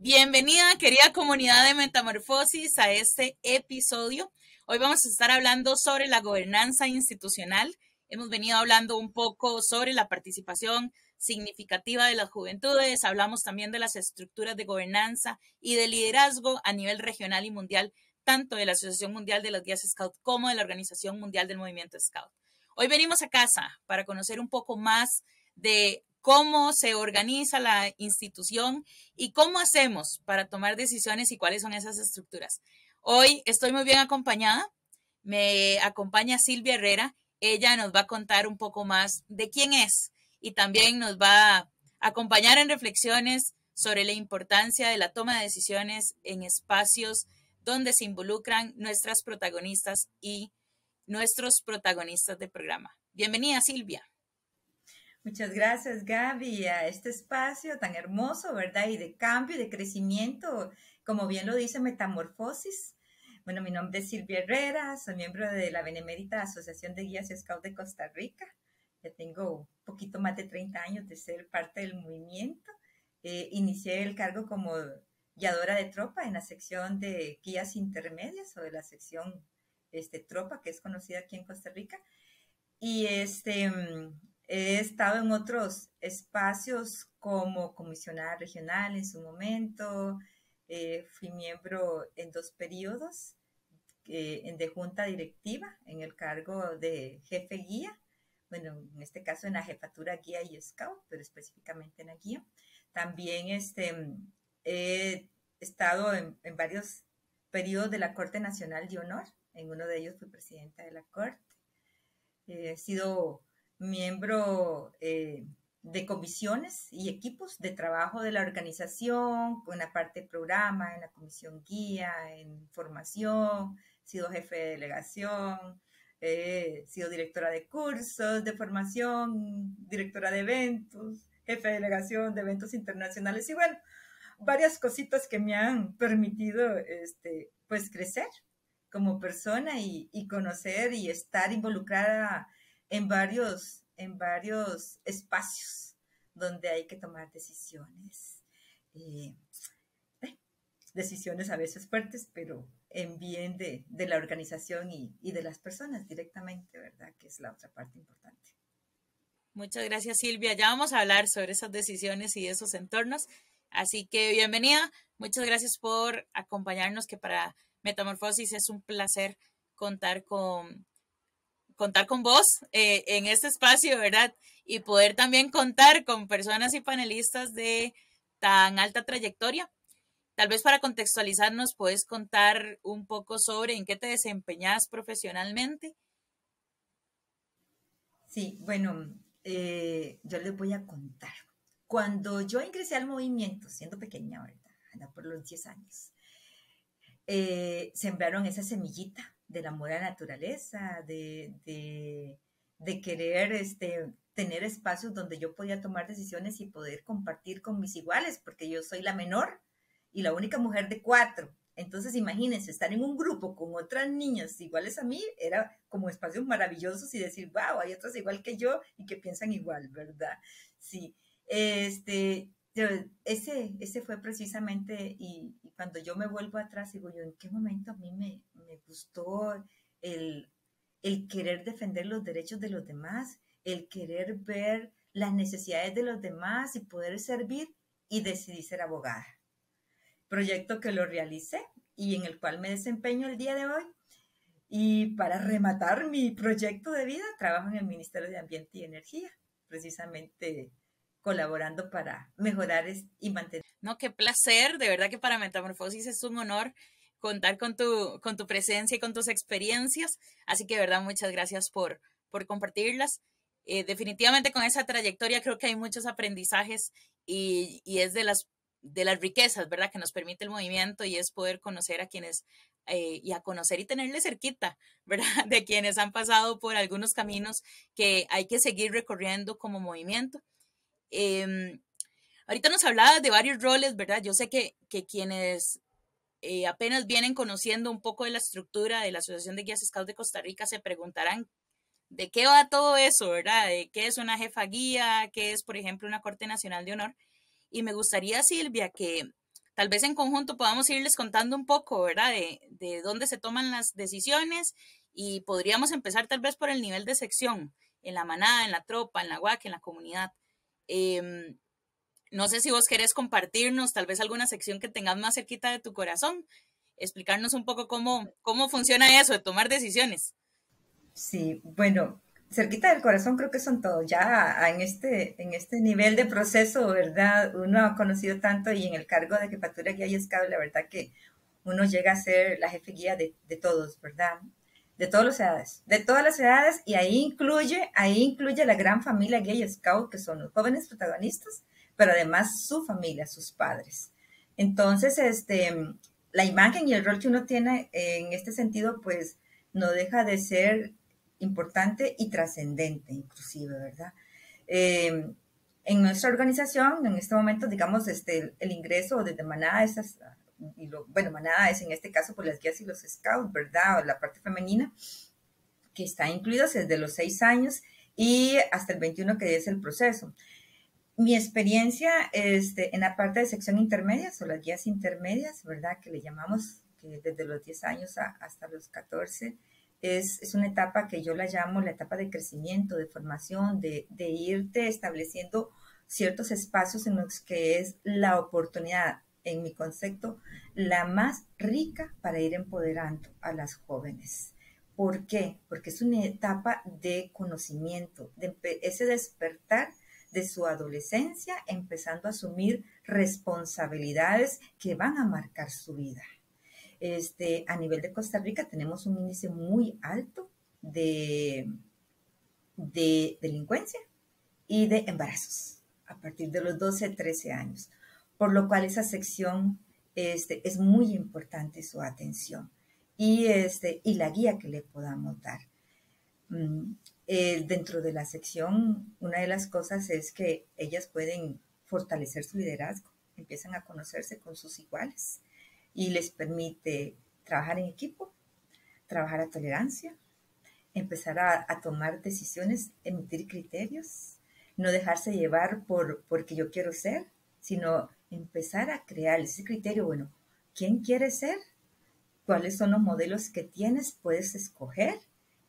Bienvenida, querida comunidad de Metamorfosis, a este episodio. Hoy vamos a estar hablando sobre la gobernanza institucional. Hemos venido hablando un poco sobre la participación significativa de las juventudes. Hablamos también de las estructuras de gobernanza y de liderazgo a nivel regional y mundial, tanto de la Asociación Mundial de los Guías Scout como de la Organización Mundial del Movimiento Scout. Hoy venimos a casa para conocer un poco más de cómo se organiza la institución y cómo hacemos para tomar decisiones y cuáles son esas estructuras. Hoy estoy muy bien acompañada. Me acompaña Silvia Herrera. Ella nos va a contar un poco más de quién es y también nos va a acompañar en reflexiones sobre la importancia de la toma de decisiones en espacios donde se involucran nuestras protagonistas y nuestros protagonistas del programa. Bienvenida, Silvia. Muchas gracias, Gaby, a este espacio tan hermoso, ¿verdad? Y de cambio y de crecimiento, como bien lo dice Metamorfosis. Bueno, mi nombre es Silvia Herrera, soy miembro de la Benemérita Asociación de Guías Scout de Costa Rica. Ya tengo un poquito más de 30 años de ser parte del movimiento. Inicié el cargo como guiadora de tropa en la sección de guías intermedias o de la sección tropa, que es conocida aquí en Costa Rica. Y he estado en otros espacios como comisionada regional en su momento. Fui miembro en 2 periodos de junta directiva en el cargo de jefe guía. Bueno, en este caso en la jefatura guía y scout, pero específicamente en la guía. También he estado en varios periodos de la Corte Nacional de Honor. En uno de ellos fui presidenta de la Corte. He sido miembro de comisiones y equipos de trabajo de la organización, en la parte de programa, en la comisión guía, en formación, he sido jefe de delegación, he sido directora de cursos de formación, directora de eventos, jefe de delegación de eventos internacionales y bueno, varias cositas que me han permitido pues crecer como persona y conocer y estar involucrada en varios espacios donde hay que tomar decisiones. Decisiones a veces fuertes, pero en bien de la organización y de las personas directamente, ¿verdad? Que es la otra parte importante. Muchas gracias, Silvia. Ya vamos a hablar sobre esas decisiones y esos entornos. Así que bienvenida. Muchas gracias por acompañarnos, que para Metamorfosis es un placer contar con vos en este espacio, ¿verdad? Y poder también contar con personas y panelistas de tan alta trayectoria. Tal vez para contextualizarnos, puedes contar un poco sobre en qué te desempeñas profesionalmente. Sí, bueno, yo les voy a contar. Cuando yo ingresé al movimiento, siendo pequeña, ¿verdad? Anda por los 10 años, sembraron esa semillita del amor a la naturaleza, de querer tener espacios donde yo podía tomar decisiones y poder compartir con mis iguales, porque yo soy la menor y la única mujer de 4. Entonces, imagínense, estar en un grupo con otras niñas iguales a mí era como espacios maravillosos y decir, wow, hay otras igual que yo y que piensan igual, ¿verdad? Sí. Ese fue precisamente, y cuando yo me vuelvo atrás, digo yo, ¿en qué momento a mí me gustó el, el querer defender los derechos de los demás, el querer ver las necesidades de los demás y poder servir? Y decidí ser abogada. Proyecto que lo realicé y en el cual me desempeño el día de hoy. Y para rematar mi proyecto de vida, trabajo en el Ministerio de Ambiente y Energía, precisamente colaborando para mejorar y mantener. No, qué placer, de verdad que para Metamorfosis es un honor contar con tu presencia y con tus experiencias, así que de verdad muchas gracias por compartirlas. Definitivamente con esa trayectoria creo que hay muchos aprendizajes y es de las riquezas, ¿verdad? Que nos permite el movimiento y es poder conocer a quienes y a conocer y tenerle cerquita, ¿verdad? De quienes han pasado por algunos caminos que hay que seguir recorriendo como movimiento. Ahorita nos hablaba de varios roles, ¿verdad? Yo sé que quienes apenas vienen conociendo un poco de la estructura de la Asociación de Guías Scouts de Costa Rica se preguntarán de qué va todo eso, ¿verdad? De qué es una jefa guía, qué es, por ejemplo, una Corte Nacional de Honor. Y me gustaría, Silvia, que tal vez en conjunto podamos irles contando un poco, ¿verdad? De dónde se toman las decisiones y podríamos empezar tal vez por el nivel de sección, en la manada, en la tropa, en la UAC, en la comunidad. Eh, no sé si vos querés compartirnos tal vez alguna sección que tengas más cerquita de tu corazón, explicarnos un poco cómo funciona eso de tomar decisiones. Sí, bueno, cerquita del corazón creo que son todos. Ya en este nivel de proceso, ¿verdad? Uno ha conocido tanto y en el cargo de jefatura guía y scout, la verdad que uno llega a ser la jefe guía de todos, ¿verdad? De todas las edades, y ahí incluye la gran familia guía y scout, que son los jóvenes protagonistas, pero además su familia, sus padres. Entonces, la imagen y el rol que uno tiene en este sentido, pues no deja de ser importante y trascendente, inclusive, ¿verdad? Eh, en nuestra organización, en este momento, digamos, el ingreso desde Manada es bueno, Manada es en este caso por las guías y los scouts, ¿verdad? O la parte femenina, que está incluidos desde los 6 años y hasta el 21, que es el proceso. Mi experiencia en la parte de sección intermedias o las guías intermedias, ¿verdad? Que le llamamos, que desde los 10 años hasta los 14, es una etapa que yo la llamo la etapa de crecimiento, de formación, de irte estableciendo ciertos espacios en los que es la oportunidad, en mi concepto, la más rica para ir empoderando a las jóvenes. ¿Por qué? Porque es una etapa de conocimiento, de ese despertar de su adolescencia, empezando a asumir responsabilidades que van a marcar su vida. A nivel de Costa Rica tenemos un índice muy alto de delincuencia y de embarazos a partir de los 12, 13 años, por lo cual esa sección es muy importante su atención y la guía que le podamos dar. Dentro de la sección, una de las cosas es que ellas pueden fortalecer su liderazgo, empiezan a conocerse con sus iguales y les permite trabajar en equipo, trabajar a tolerancia, empezar a tomar decisiones, emitir criterios, no dejarse llevar porque yo quiero ser, sino empezar a crear ese criterio, bueno, ¿quién quieres ser? ¿Cuáles son los modelos que tienes? Puedes escoger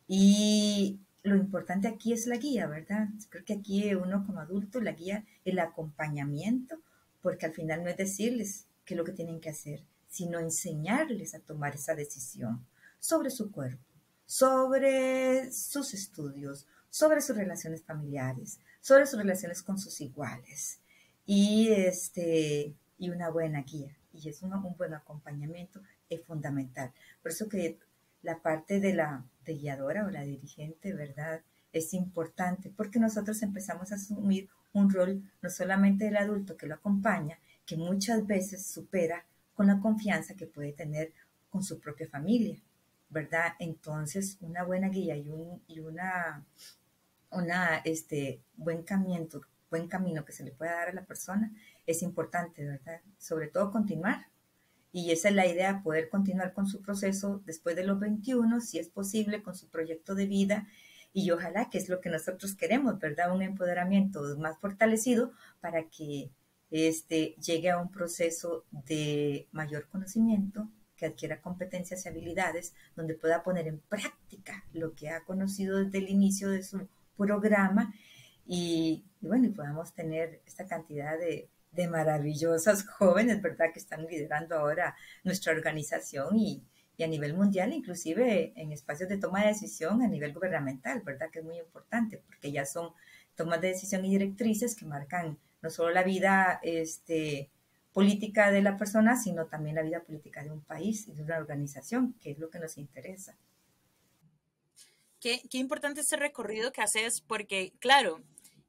y lo importante aquí es la guía, ¿verdad? Creo que aquí uno como adulto, la guía, el acompañamiento, porque al final no es decirles qué es lo que tienen que hacer, sino enseñarles a tomar esa decisión sobre su cuerpo, sobre sus estudios, sobre sus relaciones familiares, sobre sus relaciones con sus iguales y, y una buena guía. Y es un buen acompañamiento es fundamental. Por eso que la parte de la de guiadora o la dirigente, ¿verdad? Es importante porque nosotros empezamos a asumir un rol no solamente del adulto que lo acompaña, que muchas veces supera con la confianza que puede tener con su propia familia, ¿verdad? Entonces, una buena guía buen camino que se le pueda dar a la persona es importante, ¿verdad? Sobre todo continuar. Y esa es la idea, poder continuar con su proceso después de los 21, si es posible, con su proyecto de vida. Y ojalá que es lo que nosotros queremos, ¿verdad? Un empoderamiento más fortalecido para que llegue a un proceso de mayor conocimiento, que adquiera competencias y habilidades, donde pueda poner en práctica lo que ha conocido desde el inicio de su programa y bueno, y podamos tener esta cantidad de maravillosas jóvenes, ¿verdad?, que están liderando ahora nuestra organización y a nivel mundial, inclusive en espacios de toma de decisión a nivel gubernamental, ¿verdad?, que es muy importante, porque ya son tomas de decisión y directrices que marcan no solo la vida política de la persona, sino también la vida política de un país y de una organización, que es lo que nos interesa. Qué importante este recorrido que haces, porque claro,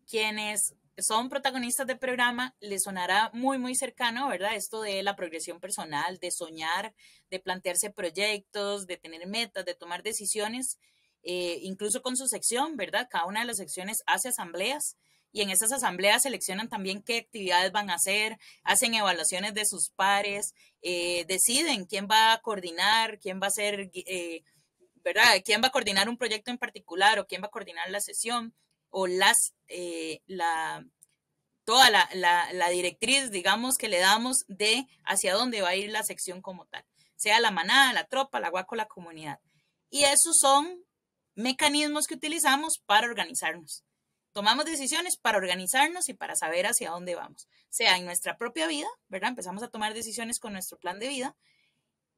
quienes son protagonistas del programa les sonará muy cercano, ¿verdad? Esto de la progresión personal, de soñar, de plantearse proyectos, de tener metas, de tomar decisiones, incluso con su sección, ¿verdad? Cada una de las secciones hace asambleas y en esas asambleas seleccionan también qué actividades van a hacer, hacen evaluaciones de sus pares, deciden quién va a coordinar, quién va a ser... ¿verdad? ¿Quién va a coordinar un proyecto en particular o quién va a coordinar la sesión o toda la directriz, digamos, que le damos de hacia dónde va a ir la sección como tal, sea la manada, la tropa, la guaco, la comunidad. Y esos son mecanismos que utilizamos para organizarnos. Tomamos decisiones para organizarnos y para saber hacia dónde vamos, sea en nuestra propia vida, ¿verdad? Empezamos a tomar decisiones con nuestro plan de vida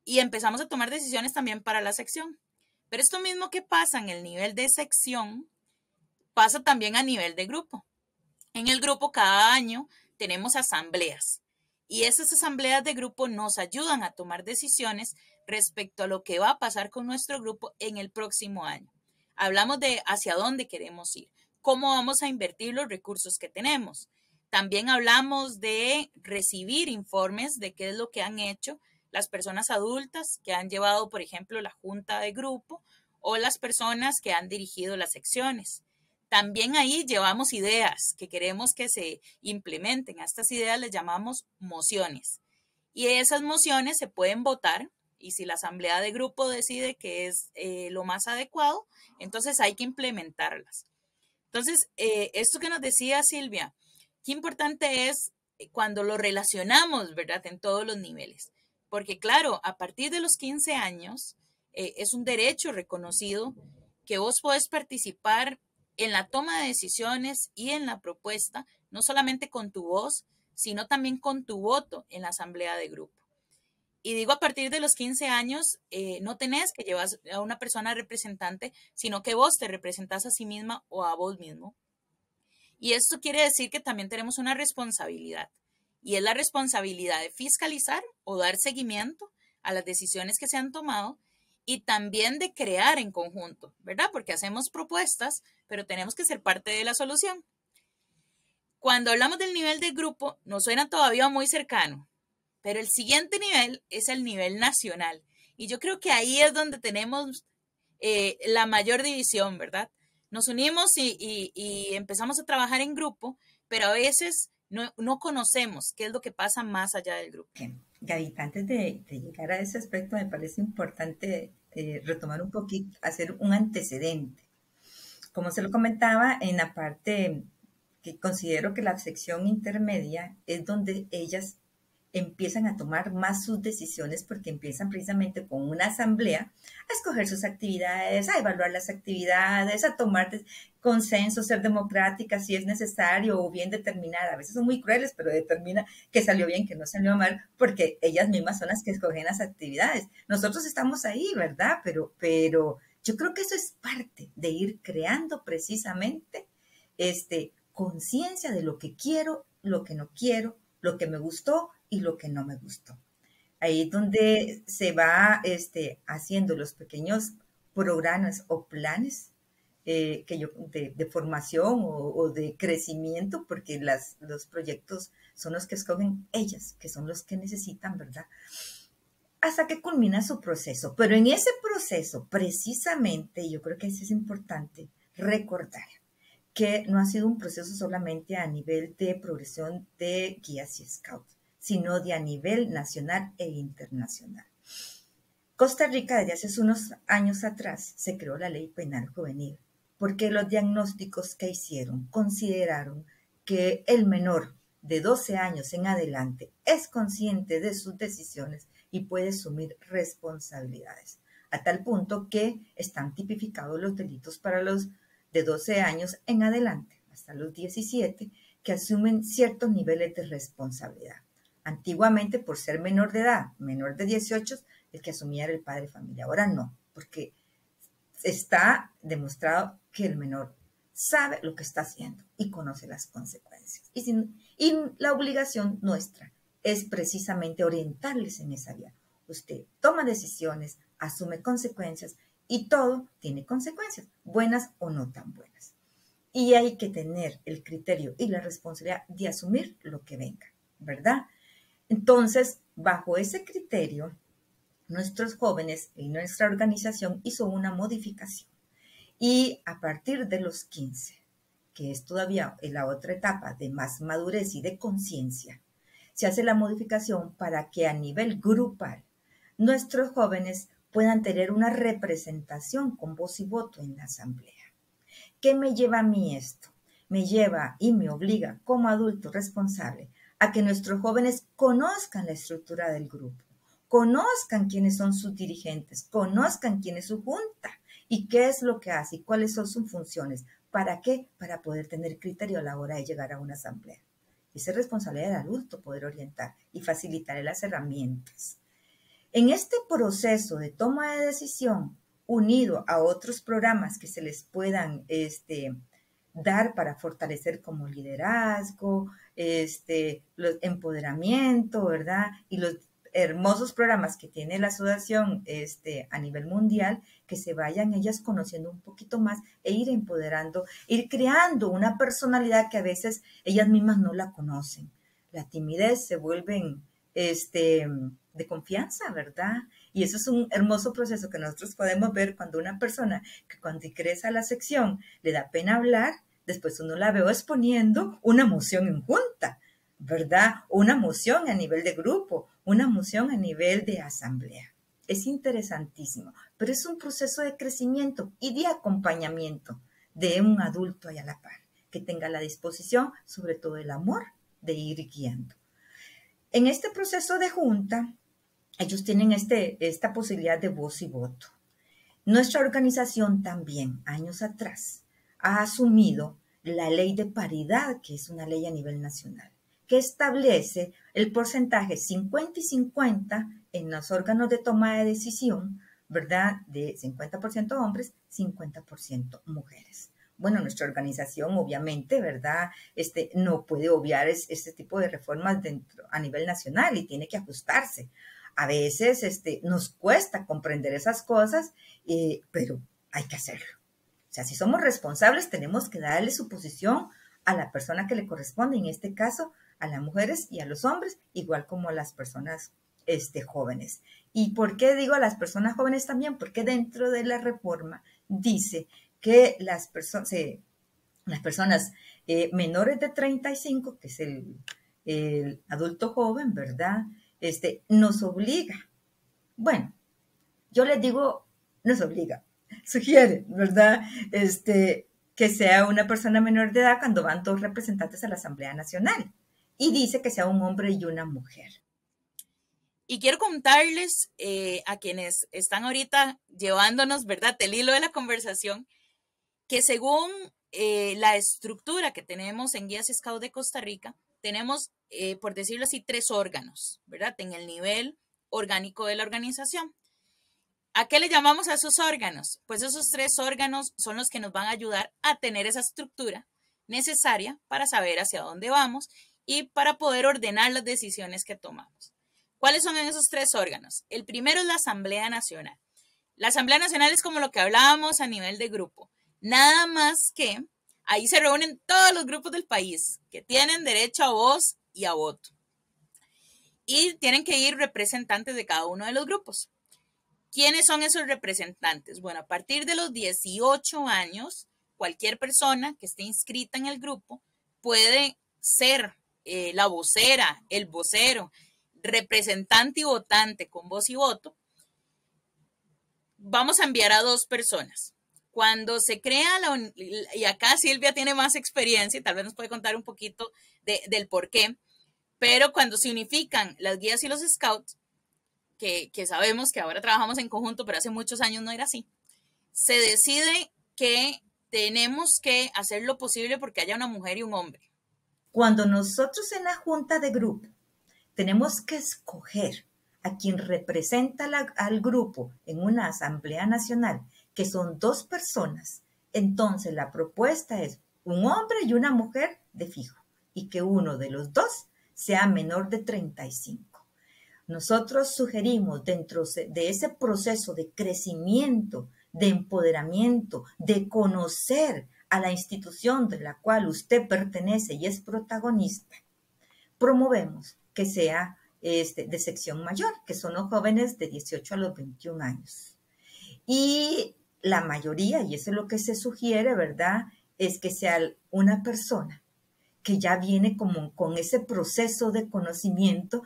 y empezamos a tomar decisiones también para la sección. Pero esto mismo que pasa en el nivel de sección, pasa también a nivel de grupo. En el grupo cada año tenemos asambleas y esas asambleas de grupo nos ayudan a tomar decisiones respecto a lo que va a pasar con nuestro grupo en el próximo año. Hablamos de hacia dónde queremos ir, cómo vamos a invertir los recursos que tenemos. También hablamos de recibir informes de qué es lo que han hecho las personas adultas que han llevado, por ejemplo, la junta de grupo o las personas que han dirigido las secciones. También ahí llevamos ideas que queremos que se implementen. A estas ideas les llamamos mociones. Y esas mociones se pueden votar y si la asamblea de grupo decide que es lo más adecuado, entonces hay que implementarlas. Entonces, esto que nos decía Silvia, qué importante es cuando lo relacionamos, ¿verdad? En todos los niveles. Porque claro, a partir de los 15 años es un derecho reconocido que vos podés participar en la toma de decisiones y en la propuesta, no solamente con tu voz, sino también con tu voto en la asamblea de grupo. Y digo a partir de los 15 años, no tenés que llevar a una persona representante, sino que vos te representás a sí misma o a vos mismo. Y esto quiere decir que también tenemos una responsabilidad. Y es la responsabilidad de fiscalizar o dar seguimiento a las decisiones que se han tomado y también de crear en conjunto, ¿verdad? Porque hacemos propuestas, pero tenemos que ser parte de la solución. Cuando hablamos del nivel de grupo, nos suena todavía muy cercano, pero el siguiente nivel es el nivel nacional. Y yo creo que ahí es donde tenemos la mayor división, ¿verdad? Nos unimos y empezamos a trabajar en grupo, pero a veces no conocemos qué es lo que pasa más allá del grupo. Okay. Gaby, antes de llegar a ese aspecto, me parece importante retomar un poquito, hacer un antecedente. Como se lo comentaba, en la parte que considero que la sección intermedia es donde ellas empiezan a tomar más sus decisiones porque empiezan precisamente con una asamblea a escoger sus actividades, a evaluar las actividades, a tomar consenso, ser democráticas si es necesario o bien determinar. A veces son muy crueles, pero determina que salió bien, que no salió mal, porque ellas mismas son las que escogen las actividades. Nosotros estamos ahí, ¿verdad? Pero yo creo que eso es parte de ir creando precisamente conciencia de lo que quiero, lo que no quiero, lo que me gustó y lo que no me gustó. Ahí es donde se va haciendo los pequeños programas o planes de formación o de crecimiento, porque los proyectos son los que escogen ellas, que son los que necesitan, ¿verdad? Hasta que culmina su proceso. Pero en ese proceso, precisamente, yo creo que eso es importante recordar que no ha sido un proceso solamente a nivel de progresión de guías y scouts, sino de a nivel nacional e internacional. Costa Rica, desde hace unos años atrás, se creó la Ley Penal Juvenil, porque los diagnósticos que hicieron consideraron que el menor de 12 años en adelante es consciente de sus decisiones y puede asumir responsabilidades, a tal punto que están tipificados los delitos para los de 12 años en adelante, hasta los 17, que asumen ciertos niveles de responsabilidad. Antiguamente, por ser menor de edad, menor de 18, el que asumía era el padre de familia. Ahora no, porque está demostrado que el menor sabe lo que está haciendo y conoce las consecuencias. Y la obligación nuestra es precisamente orientarles en esa vía. Usted toma decisiones, asume consecuencias y todo tiene consecuencias, buenas o no tan buenas. Y hay que tener el criterio y la responsabilidad de asumir lo que venga, ¿verdad? Entonces, bajo ese criterio, nuestros jóvenes y nuestra organización hizo una modificación. Y a partir de los 15, que es todavía en la otra etapa de más madurez y de conciencia, se hace la modificación para que a nivel grupal nuestros jóvenes puedan tener una representación con voz y voto en la asamblea. ¿Qué me lleva a mí esto? me lleva y me obliga como adulto responsable a que nuestros jóvenes conozcan la estructura del grupo, conozcan quiénes son sus dirigentes, conozcan quién es su junta y qué es lo que hace y cuáles son sus funciones. ¿Para qué? Para poder tener criterio a la hora de llegar a una asamblea. Esa es responsabilidad del adulto poder orientar y facilitarle las herramientas. En este proceso de toma de decisión, unido a otros programas que se les puedan dar para fortalecer como liderazgo, los empoderamiento, ¿verdad? Y los hermosos programas que tiene la asociación a nivel mundial, que se vayan ellas conociendo un poquito más e ir empoderando, ir creando una personalidad que a veces ellas mismas no la conocen. La timidez se vuelven de confianza, ¿verdad? Y eso es un hermoso proceso que nosotros podemos ver cuando una persona que cuando ingresa a la sección le da pena hablar, después uno la ve exponiendo una moción en junta, ¿verdad? Una moción a nivel de grupo, una moción a nivel de asamblea. Es interesantísimo, pero es un proceso de crecimiento y de acompañamiento de un adulto ahí a la par, que tenga la disposición, sobre todo el amor, de ir guiando. En este proceso de junta, ellos tienen esta posibilidad de voz y voto. Nuestra organización también, años atrás, ha asumido la ley de paridad, que es una ley a nivel nacional, que establece el porcentaje 50 y 50 en los órganos de toma de decisión, ¿verdad? De 50% hombres, 50% mujeres. Bueno, nuestra organización obviamente, ¿verdad? No puede obviar este tipo de reformas a nivel nacional y tiene que ajustarse. A veces nos cuesta comprender esas cosas, pero hay que hacerlo. O sea, si somos responsables, tenemos que darle su posición a la persona que le corresponde, en este caso, a las mujeres y a los hombres, igual como a las personas jóvenes. ¿Y por qué digo a las personas jóvenes también? Porque dentro de la reforma dice que las personas menores de 35, que es el adulto joven, ¿verdad? Nos obliga. Bueno, yo les digo, nos obliga, sugiere, ¿verdad? Que sea una persona menor de edad cuando van dos representantes a la Asamblea Nacional. Y dice que sea un hombre y una mujer. Y quiero contarles a quienes están ahorita llevándonos, ¿verdad?, el hilo de la conversación, que según la estructura que tenemos en Guías Scout de Costa Rica, tenemos, por decirlo así, 3 órganos, ¿verdad?, en el nivel orgánico de la organización. ¿A qué le llamamos a esos órganos? Pues esos 3 órganos son los que nos van a ayudar a tener esa estructura necesaria para saber hacia dónde vamos y para poder ordenar las decisiones que tomamos. ¿Cuáles son esos 3 órganos? El primero es la Asamblea Nacional. La Asamblea Nacional es como lo que hablábamos a nivel de grupo. Nada más que ahí se reúnen todos los grupos del país que tienen derecho a voz y a voto. Y tienen que ir representantes de cada uno de los grupos. ¿Quiénes son esos representantes? Bueno, a partir de los 18 años, cualquier persona que esté inscrita en el grupo puede ser la vocera, el vocero, representante y votante con voz y voto. Vamos a enviar a 2 personas. Cuando se crea y acá Silvia tiene más experiencia y tal vez nos puede contar un poquito del por qué, pero cuando se unifican las guías y los scouts, que sabemos que ahora trabajamos en conjunto, pero hace muchos años no era así, se decide que tenemos que hacer lo posible porque haya una mujer y un hombre. Cuando nosotros en la junta de grupo tenemos que escoger a quien representa al grupo en una asamblea nacional, que son 2 personas, entonces la propuesta es un hombre y una mujer de fijo, y que uno de los 2 sea menor de 35. Nosotros sugerimos dentro de ese proceso de crecimiento, de empoderamiento, de conocer a la institución de la cual usted pertenece y es protagonista, promovemos que sea de sección mayor, que son los jóvenes de 18 a los 21 años. Y la mayoría, y eso es lo que se sugiere, ¿verdad?, es que sea una persona que ya viene como con ese proceso de conocimiento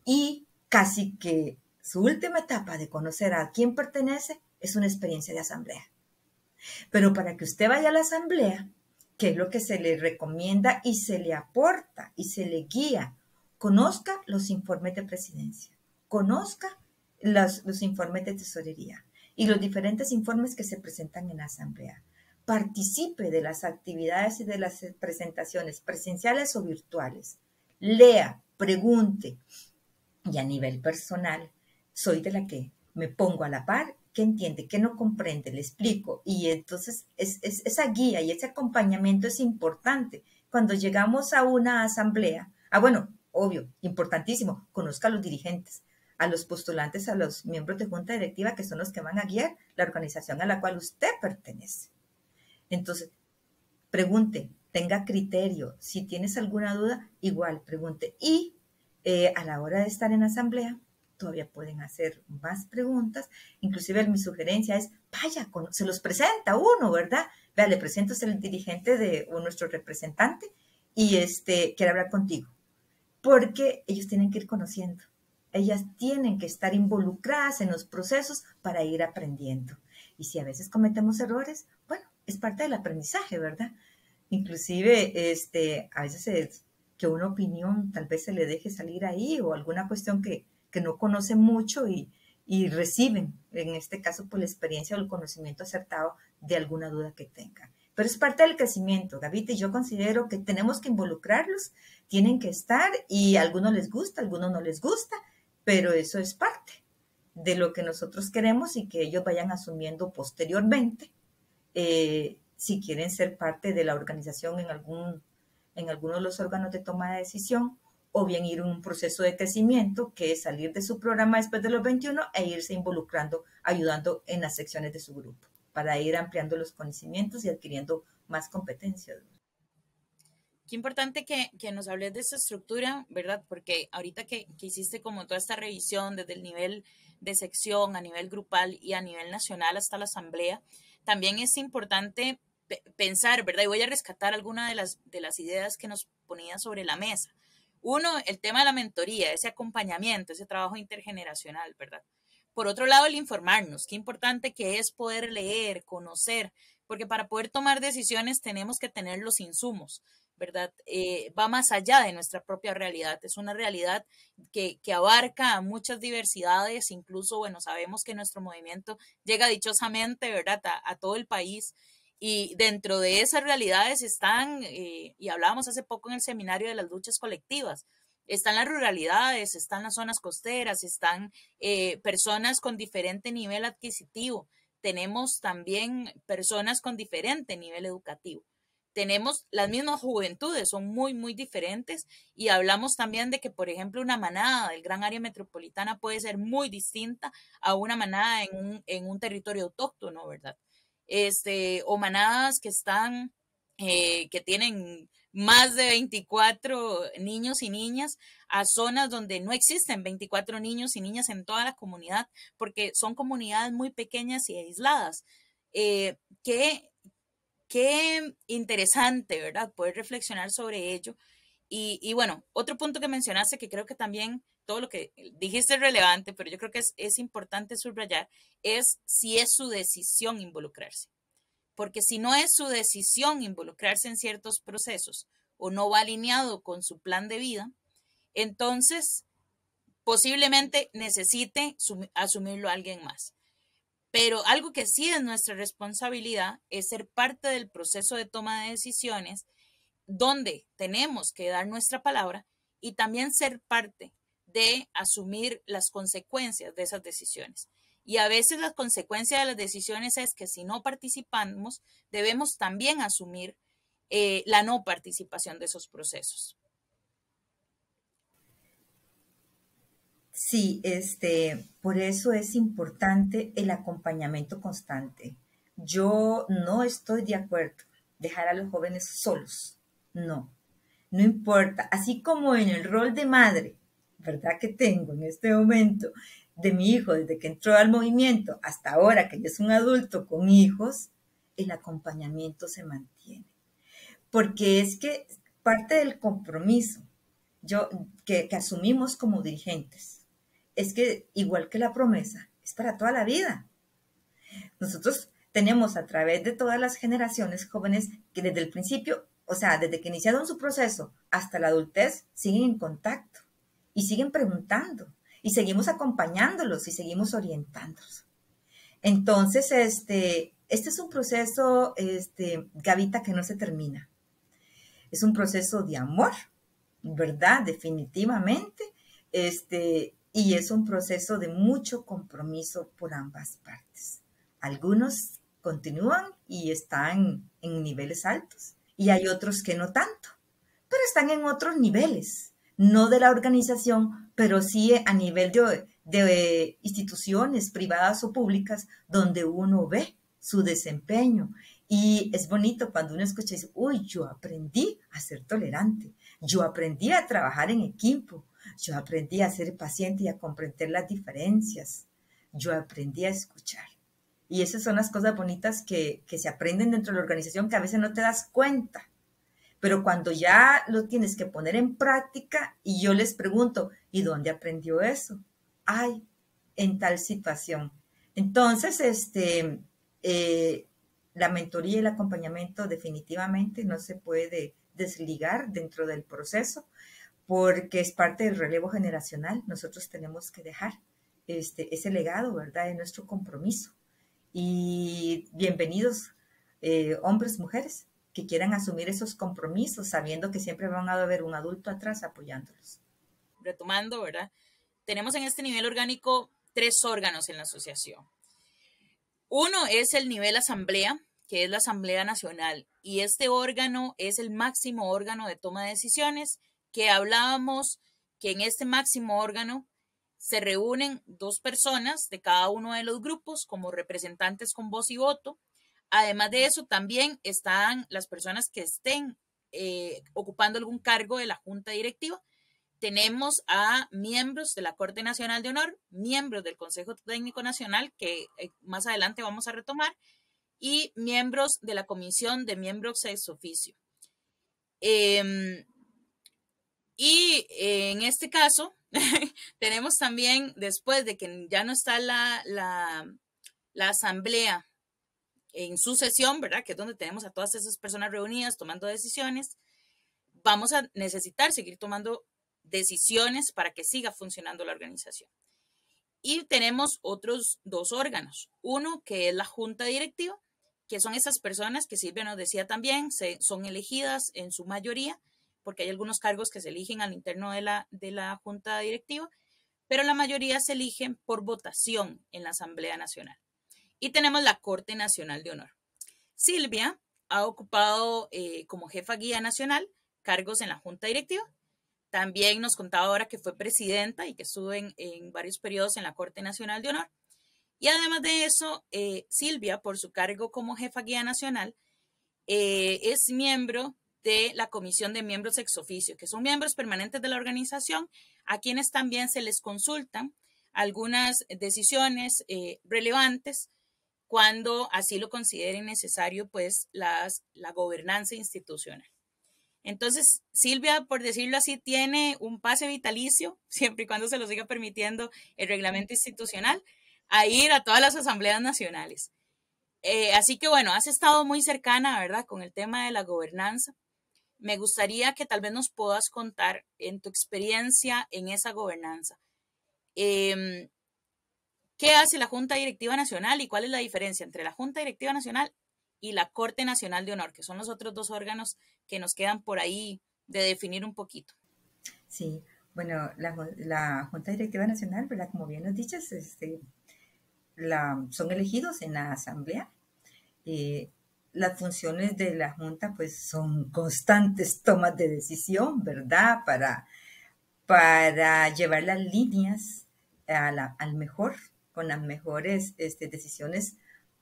y casi que su última etapa de conocer a quién pertenece es una experiencia de asamblea. Pero para que usted vaya a la asamblea, qué es lo que se le recomienda y se le aporta y se le guía. Conozca los informes de presidencia, conozca los informes de tesorería y los diferentes informes que se presentan en la asamblea. Participe de las actividades y de las presentaciones presenciales o virtuales. Lea, pregunte. Y a nivel personal, soy de la que me pongo a la par, que entiende, que no comprende, le explico. Y entonces esa guía y ese acompañamiento es importante. Cuando llegamos a una asamblea, bueno, obvio, importantísimo, conozca a los dirigentes, a los postulantes, a los miembros de junta directiva, que son los que van a guiar la organización a la cual usted pertenece. Entonces, pregunte, tenga criterio. Si tienes alguna duda, igual pregunte. Y a la hora de estar en la asamblea, todavía pueden hacer más preguntas. Inclusive mi sugerencia es, vaya, se los presenta uno, ¿verdad? Vea, le presento el dirigente de nuestro representante y quiere hablar contigo. Porque ellos tienen que ir conociendo. Ellas tienen que estar involucradas en los procesos para ir aprendiendo. Y si a veces cometemos errores, bueno, es parte del aprendizaje, ¿verdad? Inclusive, a veces que una opinión tal vez se le deje salir ahí o alguna cuestión que no conocen mucho y reciben, en este caso, por la experiencia o el conocimiento acertado de alguna duda que tengan. Pero es parte del crecimiento, Gavita, y yo considero que tenemos que involucrarlos, tienen que estar y a algunos les gusta, a algunos no les gusta, pero eso es parte de lo que nosotros queremos y que ellos vayan asumiendo posteriormente, si quieren ser parte de la organización en alguno de los órganos de toma de decisión, o bien ir en un proceso de crecimiento, que es salir de su programa después de los 21 e irse involucrando, ayudando en las secciones de su grupo, para ir ampliando los conocimientos y adquiriendo más competencias. Qué importante que nos hables de esta estructura, ¿verdad? Porque ahorita que hiciste como toda esta revisión desde el nivel de sección, a nivel grupal y a nivel nacional hasta la asamblea, también es importante pensar, ¿verdad? Y voy a rescatar algunas de las ideas que nos ponía sobre la mesa. Uno, el tema de la mentoría, ese acompañamiento, ese trabajo intergeneracional, ¿verdad? Por otro lado, el informarnos, qué importante que es poder leer, conocer, porque para poder tomar decisiones tenemos que tener los insumos, ¿verdad? Va más allá de nuestra propia realidad, es una realidad que abarca a muchas diversidades, incluso, bueno, sabemos que nuestro movimiento llega dichosamente, ¿verdad?, a todo el país. Y dentro de esas realidades están, y hablábamos hace poco en el seminario de las luchas colectivas, están las ruralidades, están las zonas costeras, están personas con diferente nivel adquisitivo, tenemos también personas con diferente nivel educativo. Tenemos las mismas juventudes, son muy, muy diferentes y hablamos también de que, por ejemplo, una manada del gran área metropolitana puede ser muy distinta a una manada en un territorio autóctono, ¿verdad? O manadas que están, que tienen más de 24 niños y niñas a zonas donde no existen 24 niños y niñas en toda la comunidad, porque son comunidades muy pequeñas y aisladas. Qué interesante, ¿verdad? Poder reflexionar sobre ello. Y bueno, otro punto que mencionaste que creo que también todo lo que dijiste es relevante, pero yo creo que es importante subrayar, es si es su decisión involucrarse. Porque si no es su decisión involucrarse en ciertos procesos o no va alineado con su plan de vida, entonces posiblemente necesite asumirlo a alguien más. Pero algo que sí es nuestra responsabilidad es ser parte del proceso de toma de decisiones donde tenemos que dar nuestra palabra y también ser parte de asumir las consecuencias de esas decisiones. Y a veces las consecuencias de las decisiones es que si no participamos, debemos también asumir la no participación de esos procesos. Sí, por eso es importante el acompañamiento constante. Yo no estoy de acuerdo dejar a los jóvenes solos. No, no importa. Así como en el rol de madre, ¿verdad? Que tengo en este momento de mi hijo, desde que entró al movimiento hasta ahora que ya es un adulto con hijos, el acompañamiento se mantiene. Porque es que parte del compromiso que asumimos como dirigentes es que, igual que la promesa, es para toda la vida. Nosotros tenemos a través de todas las generaciones jóvenes que desde el principio, o sea, desde que iniciaron su proceso hasta la adultez, siguen en contacto y siguen preguntando y seguimos acompañándolos y seguimos orientándolos. Entonces, este es un proceso, Gavita, que no se termina. Es un proceso de amor, ¿verdad? Definitivamente. Y es un proceso de mucho compromiso por ambas partes. Algunos continúan y están en niveles altos y hay otros que no tanto, pero están en otros niveles, no de la organización, pero sí a nivel de instituciones privadas o públicas donde uno ve su desempeño. Y es bonito cuando uno escucha y dice, uy, yo aprendí a ser tolerante, yo aprendí a trabajar en equipo, yo aprendí a ser paciente y a comprender las diferencias, yo aprendí a escuchar. Y esas son las cosas bonitas que se aprenden dentro de la organización que a veces no te das cuenta. Pero cuando ya lo tienes que poner en práctica y yo les pregunto, ¿y dónde aprendió eso? Ay, en tal situación. Entonces, la mentoría y el acompañamiento definitivamente no se puede desligar dentro del proceso porque es parte del relevo generacional. Nosotros tenemos que dejar ese legado, ¿verdad?, de nuestro compromiso. Y bienvenidos, hombres, mujeres, que quieran asumir esos compromisos, sabiendo que siempre van a haber un adulto atrás apoyándolos. Retomando, ¿verdad? Tenemos en este nivel orgánico 3 órganos en la asociación. Uno es el nivel asamblea, que es la Asamblea Nacional, y este órgano es el máximo órgano de toma de decisiones, que hablábamos que en este máximo órgano se reúnen 2 personas de cada uno de los grupos como representantes con voz y voto. Además de eso, también están las personas que estén ocupando algún cargo de la Junta Directiva. Tenemos a miembros de la Corte Nacional de Honor, miembros del Consejo Técnico Nacional, que más adelante vamos a retomar, y miembros de la Comisión de Miembros ex oficio. Y en este caso, tenemos también, después de que ya no está la asamblea en su sesión, ¿verdad?, que es donde tenemos a todas esas personas reunidas tomando decisiones, vamos a necesitar seguir tomando decisiones para que siga funcionando la organización. Y tenemos otros 2 órganos. Uno que es la Junta Directiva, que son esas personas que Silvia nos decía también, son elegidas en su mayoría, porque hay algunos cargos que se eligen al interno de la Junta Directiva, pero la mayoría se eligen por votación en la Asamblea Nacional. Y tenemos la Corte Nacional de Honor. Silvia ha ocupado como jefa guía nacional cargos en la Junta Directiva. También nos contaba ahora que fue presidenta y que estuvo en varios periodos en la Corte Nacional de Honor. Y además de eso, Silvia, por su cargo como jefa guía nacional, es miembro de la Comisión de Miembros ex oficio, que son miembros permanentes de la organización, a quienes también se les consultan algunas decisiones relevantes cuando así lo consideren necesario, pues la gobernanza institucional. Entonces, Silvia, por decirlo así, tiene un pase vitalicio, siempre y cuando se lo siga permitiendo el reglamento institucional, a ir a todas las asambleas nacionales. Así que bueno, has estado muy cercana, ¿verdad?, con el tema de la gobernanza. Me gustaría que tal vez nos puedas contar en tu experiencia en esa gobernanza. ¿Qué hace la Junta Directiva Nacional y cuál es la diferencia entre la Junta Directiva Nacional y la Corte Nacional de Honor, que son los otros 2 órganos que nos quedan por ahí de definir un poquito? Sí, bueno, la Junta Directiva Nacional, ¿verdad?, como bien nos dices, son elegidos en la Asamblea. Las funciones de la Junta pues son constantes tomas de decisión, ¿verdad?, para llevar las líneas al mejor, con las mejores decisiones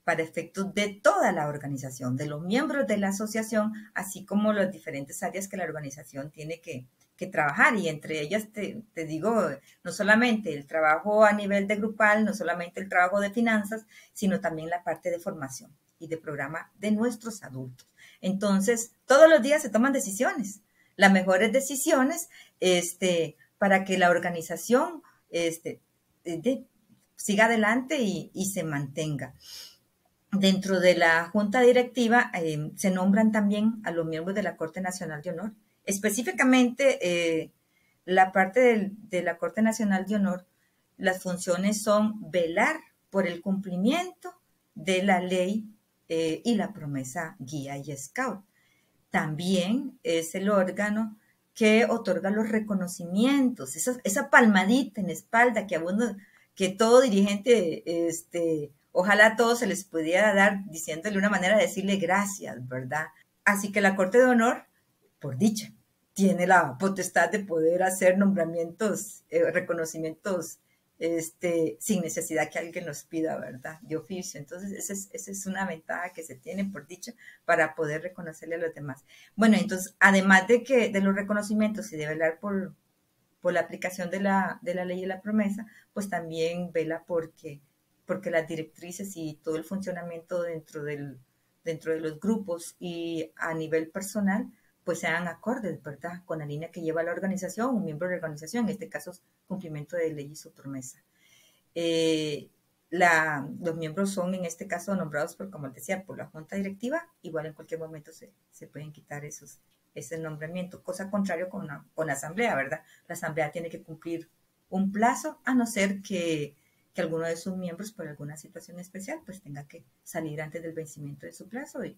para efectos de toda la organización, de los miembros de la asociación, así como las diferentes áreas que la organización tiene que trabajar, y entre ellas te digo, no solamente el trabajo a nivel de grupal, no solamente el trabajo de finanzas, sino también la parte de formación y de programa de nuestros adultos. Entonces, todos los días se toman decisiones, las mejores decisiones para que la organización siga adelante y se mantenga. Dentro de la Junta Directiva se nombran también a los miembros de la Corte Nacional de Honor. Específicamente, la parte de la Corte Nacional de Honor, las funciones son velar por el cumplimiento de la ley y la promesa guía y scout. También es el órgano que otorga los reconocimientos, esa palmadita en la espalda que todo dirigente, ojalá a todos se les pudiera dar diciéndole una manera de decirle gracias, ¿verdad? Así que la Corte de Honor, por dicha, tiene la potestad de poder hacer nombramientos, reconocimientos, sin necesidad que alguien los pida, ¿verdad? De oficio. Entonces, esa es una ventaja que se tiene, por dicha, para poder reconocerle a los demás. Bueno, entonces, además de los reconocimientos y de velar por la aplicación de la ley y la promesa, pues también vela porque las directrices y todo el funcionamiento dentro de los grupos y a nivel personal, pues sean acordes, ¿verdad? Con la línea que lleva la organización, un miembro de la organización, en este caso, cumplimiento de ley y su promesa. Los miembros son, en este caso, nombrados por, como decía, por la junta directiva. Igual en cualquier momento se pueden quitar ese nombramiento, cosa contraria con la asamblea, ¿verdad? La asamblea tiene que cumplir un plazo, a no ser que alguno de sus miembros, por alguna situación especial, pues tenga que salir antes del vencimiento de su plazo y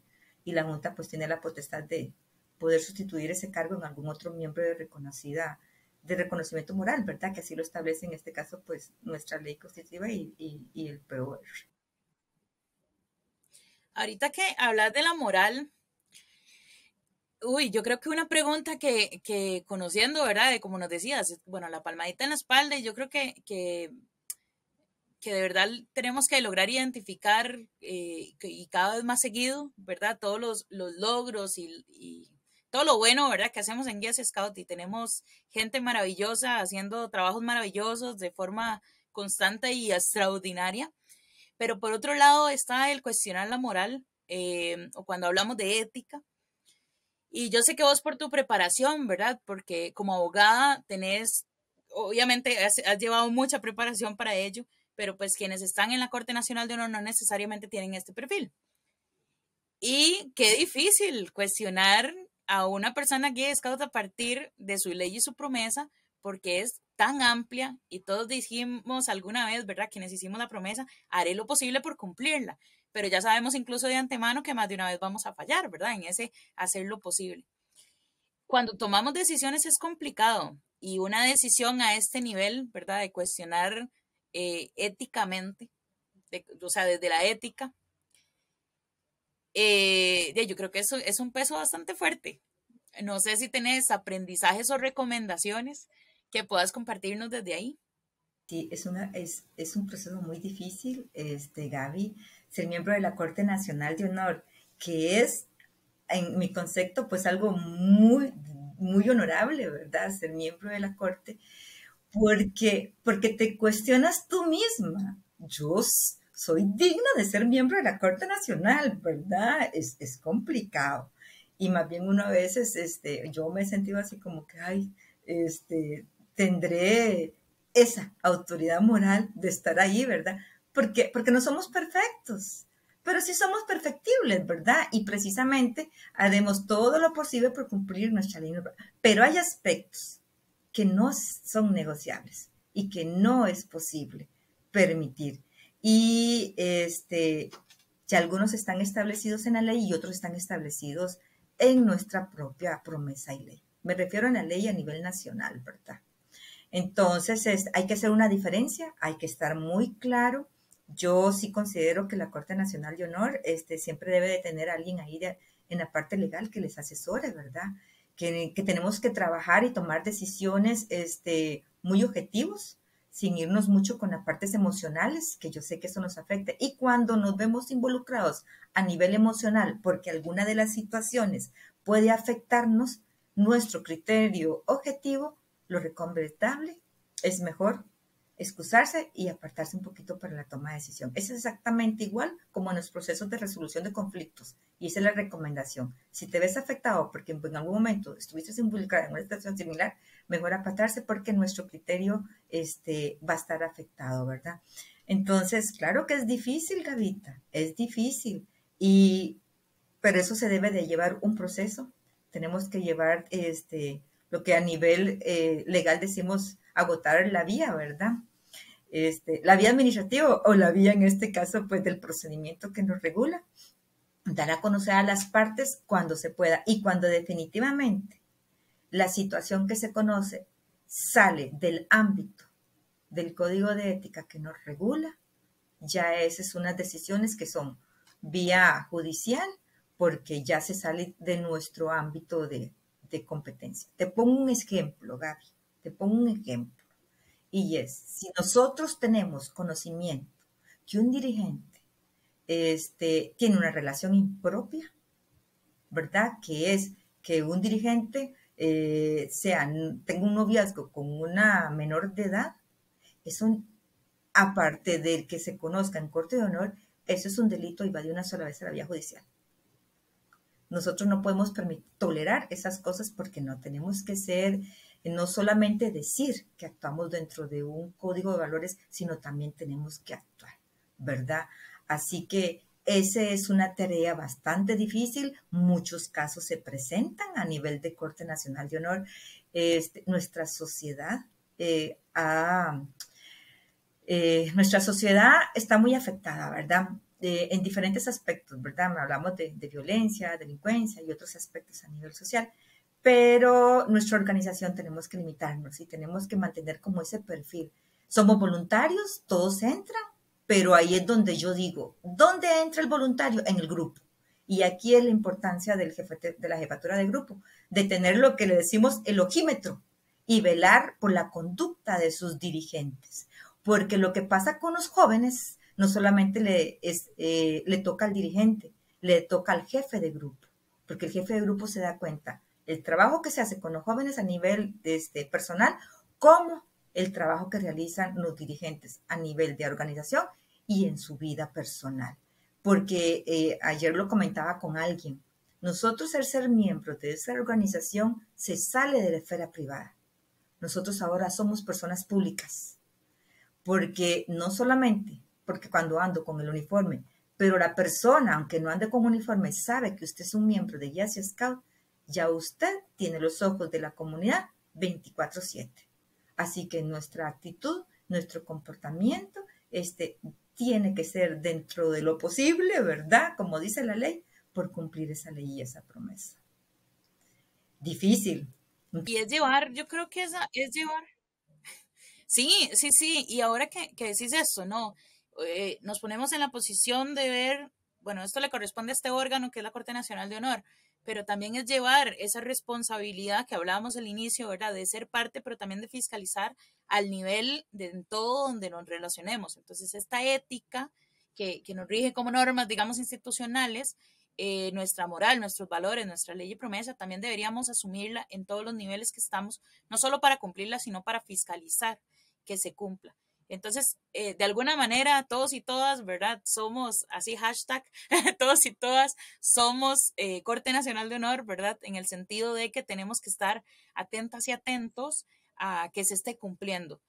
la junta pues tiene la potestad de poder sustituir ese cargo en algún otro miembro de reconocimiento moral, ¿verdad? Que así lo establece en este caso pues nuestra ley constitutiva y el POR. Ahorita que hablas de la moral, yo creo que una pregunta que conociendo, ¿verdad? De como nos decías, bueno, la palmadita en la espalda, y yo creo que de verdad tenemos que lograr identificar y cada vez más seguido, ¿verdad? Todos los logros y todo lo bueno, ¿verdad? Que hacemos en Guías Scout y tenemos gente maravillosa haciendo trabajos maravillosos de forma constante y extraordinaria. Pero por otro lado está el cuestionar la moral o cuando hablamos de ética. Y yo sé que vos por tu preparación, ¿verdad? Porque como abogada tenés, obviamente has llevado mucha preparación para ello, pero pues quienes están en la Corte Nacional de Honor no necesariamente tienen este perfil. Y qué difícil cuestionar a una persona guía de scout a partir de su ley y su promesa, porque es tan amplia y todos dijimos alguna vez, ¿verdad? Quienes hicimos la promesa, haré lo posible por cumplirla, pero ya sabemos incluso de antemano que más de una vez vamos a fallar, ¿verdad? En ese hacer lo posible. Cuando tomamos decisiones es complicado y una decisión a este nivel, ¿verdad? De cuestionar éticamente, o sea, desde la ética, yo creo que eso es un peso bastante fuerte. No sé si tenés aprendizajes o recomendaciones que puedas compartirnos desde ahí. Sí, es un proceso muy difícil, Gaby, ser miembro de la Corte Nacional de Honor, que es, en mi concepto, pues algo muy, muy honorable, ¿verdad? Ser miembro de la Corte, porque te cuestionas tú misma. Soy digna de ser miembro de la Corte Nacional, ¿verdad? Es complicado. Y más bien uno a veces, yo me he sentido así como que, ay, tendré esa autoridad moral de estar ahí, ¿verdad? Porque no somos perfectos, pero sí somos perfectibles, ¿verdad? Y precisamente haremos todo lo posible por cumplir nuestra ley. Pero hay aspectos que no son negociables y que no es posible permitir. Y ya algunos están establecidos en la ley y otros están establecidos en nuestra propia promesa y ley. Me refiero a la ley a nivel nacional, ¿verdad? Entonces, hay que hacer una diferencia, hay que estar muy claro. Yo sí considero que la Corte Nacional de Honor siempre debe de tener a alguien ahí en la parte legal que les asesore, ¿verdad? Que tenemos que trabajar y tomar decisiones muy objetivos, sin irnos mucho con las partes emocionales, que yo sé que eso nos afecta. Y cuando nos vemos involucrados a nivel emocional, porque alguna de las situaciones puede afectarnos, nuestro criterio objetivo, lo recomendable es mejor excusarse y apartarse un poquito para la toma de decisión. Es exactamente igual como en los procesos de resolución de conflictos. Y esa es la recomendación. Si te ves afectado porque en algún momento estuviste involucrado en una situación similar, mejor apartarse porque nuestro criterio va a estar afectado, ¿verdad? Entonces, claro que es difícil, Gavita, es difícil. Pero eso se debe de llevar un proceso. Tenemos que llevar lo que a nivel legal decimos agotar la vía, ¿verdad? La vía administrativa o la vía en este caso pues del procedimiento que nos regula, dar a conocer a las partes cuando se pueda y cuando definitivamente la situación que se conoce sale del ámbito del código de ética que nos regula, ya esas son unas decisiones que son vía judicial porque ya se sale de nuestro ámbito de competencia. Te pongo un ejemplo, Gaby, te pongo un ejemplo. Y es, si nosotros tenemos conocimiento que un dirigente tiene una relación impropia, ¿verdad? Que es que un dirigente tenga un noviazgo con una menor de edad, aparte del que se conozca en corte de honor, eso es un delito y va de una sola vez a la vía judicial. Nosotros no podemos tolerar esas cosas porque no tenemos que ser, no solamente decir que actuamos dentro de un código de valores, sino también tenemos que actuar, ¿verdad? Así que esa es una tarea bastante difícil. Muchos casos se presentan a nivel de Corte Nacional de Honor. Nuestra sociedad nuestra sociedad está muy afectada, ¿verdad? En diferentes aspectos, ¿verdad? Hablamos de violencia, delincuencia y otros aspectos a nivel social, pero nuestra organización tenemos que limitarnos y tenemos que mantener como ese perfil. Somos voluntarios, todos entran, pero ahí es donde yo digo, ¿dónde entra el voluntario? En el grupo. Y aquí es la importancia de la jefatura de grupo, de tener lo que le decimos el ojímetro y velar por la conducta de sus dirigentes. Porque lo que pasa con los jóvenes no solamente le toca al dirigente, le toca al jefe de grupo, porque el jefe de grupo se da cuenta el trabajo que se hace con los jóvenes a nivel personal, como el trabajo que realizan los dirigentes a nivel de organización y en su vida personal. Porque ayer lo comentaba con alguien, nosotros al ser miembros de esa organización se sale de la esfera privada. Nosotros ahora somos personas públicas. Porque no solamente, porque cuando ando con el uniforme, pero la persona, aunque no ande con uniforme, sabe que usted es un miembro de Guías y Scout, ya usted tiene los ojos de la comunidad 24/7. Así que nuestra actitud, nuestro comportamiento, tiene que ser dentro de lo posible, ¿verdad? Como dice la ley, por cumplir esa ley y esa promesa. Difícil. Y es llevar, yo creo que es llevar. Sí, sí, sí. Y ahora que decís esto, ¿no? Nos ponemos en la posición de ver, bueno, esto le corresponde a este órgano que es la Corte Nacional de Honor, pero también es llevar esa responsabilidad que hablábamos al inicio, ¿verdad? De ser parte, pero también de fiscalizar al nivel de en todo donde nos relacionemos. Entonces, esta ética que nos rige como normas, digamos, institucionales, nuestra moral, nuestros valores, nuestra ley y promesa, también deberíamos asumirla en todos los niveles que estamos, no solo para cumplirla, sino para fiscalizar que se cumpla. Entonces, de alguna manera, todos y todas, ¿verdad? Somos, así hashtag, todos y todas somos Corte Nacional de Honor, ¿verdad? En el sentido de que tenemos que estar atentas y atentos a que se esté cumpliendo.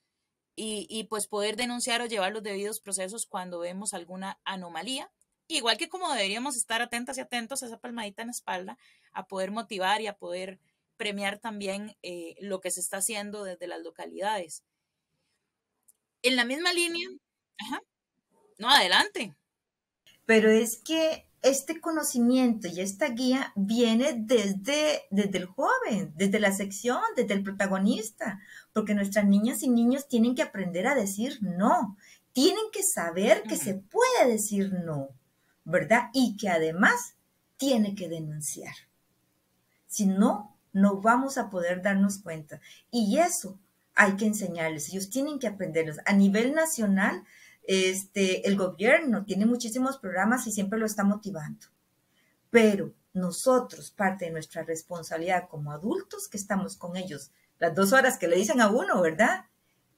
Y pues poder denunciar o llevar los debidos procesos cuando vemos alguna anomalía. Igual que como deberíamos estar atentas y atentos a esa palmadita en la espalda, a poder motivar y a poder premiar también lo que se está haciendo desde las localidades. En la misma línea, ajá, no, adelante. Pero es que este conocimiento y esta guía viene desde el joven, desde la sección, desde el protagonista, porque nuestras niñas y niños tienen que aprender a decir no, tienen que saber que se puede decir no, ¿verdad? Y que además tiene que denunciar. Si no, no vamos a poder darnos cuenta. Y eso hay que enseñarles, ellos tienen que aprenderlos. A nivel nacional, el gobierno tiene muchísimos programas y siempre lo está motivando. Pero nosotros, parte de nuestra responsabilidad como adultos que estamos con ellos, las 2 horas que le dicen a uno, ¿verdad?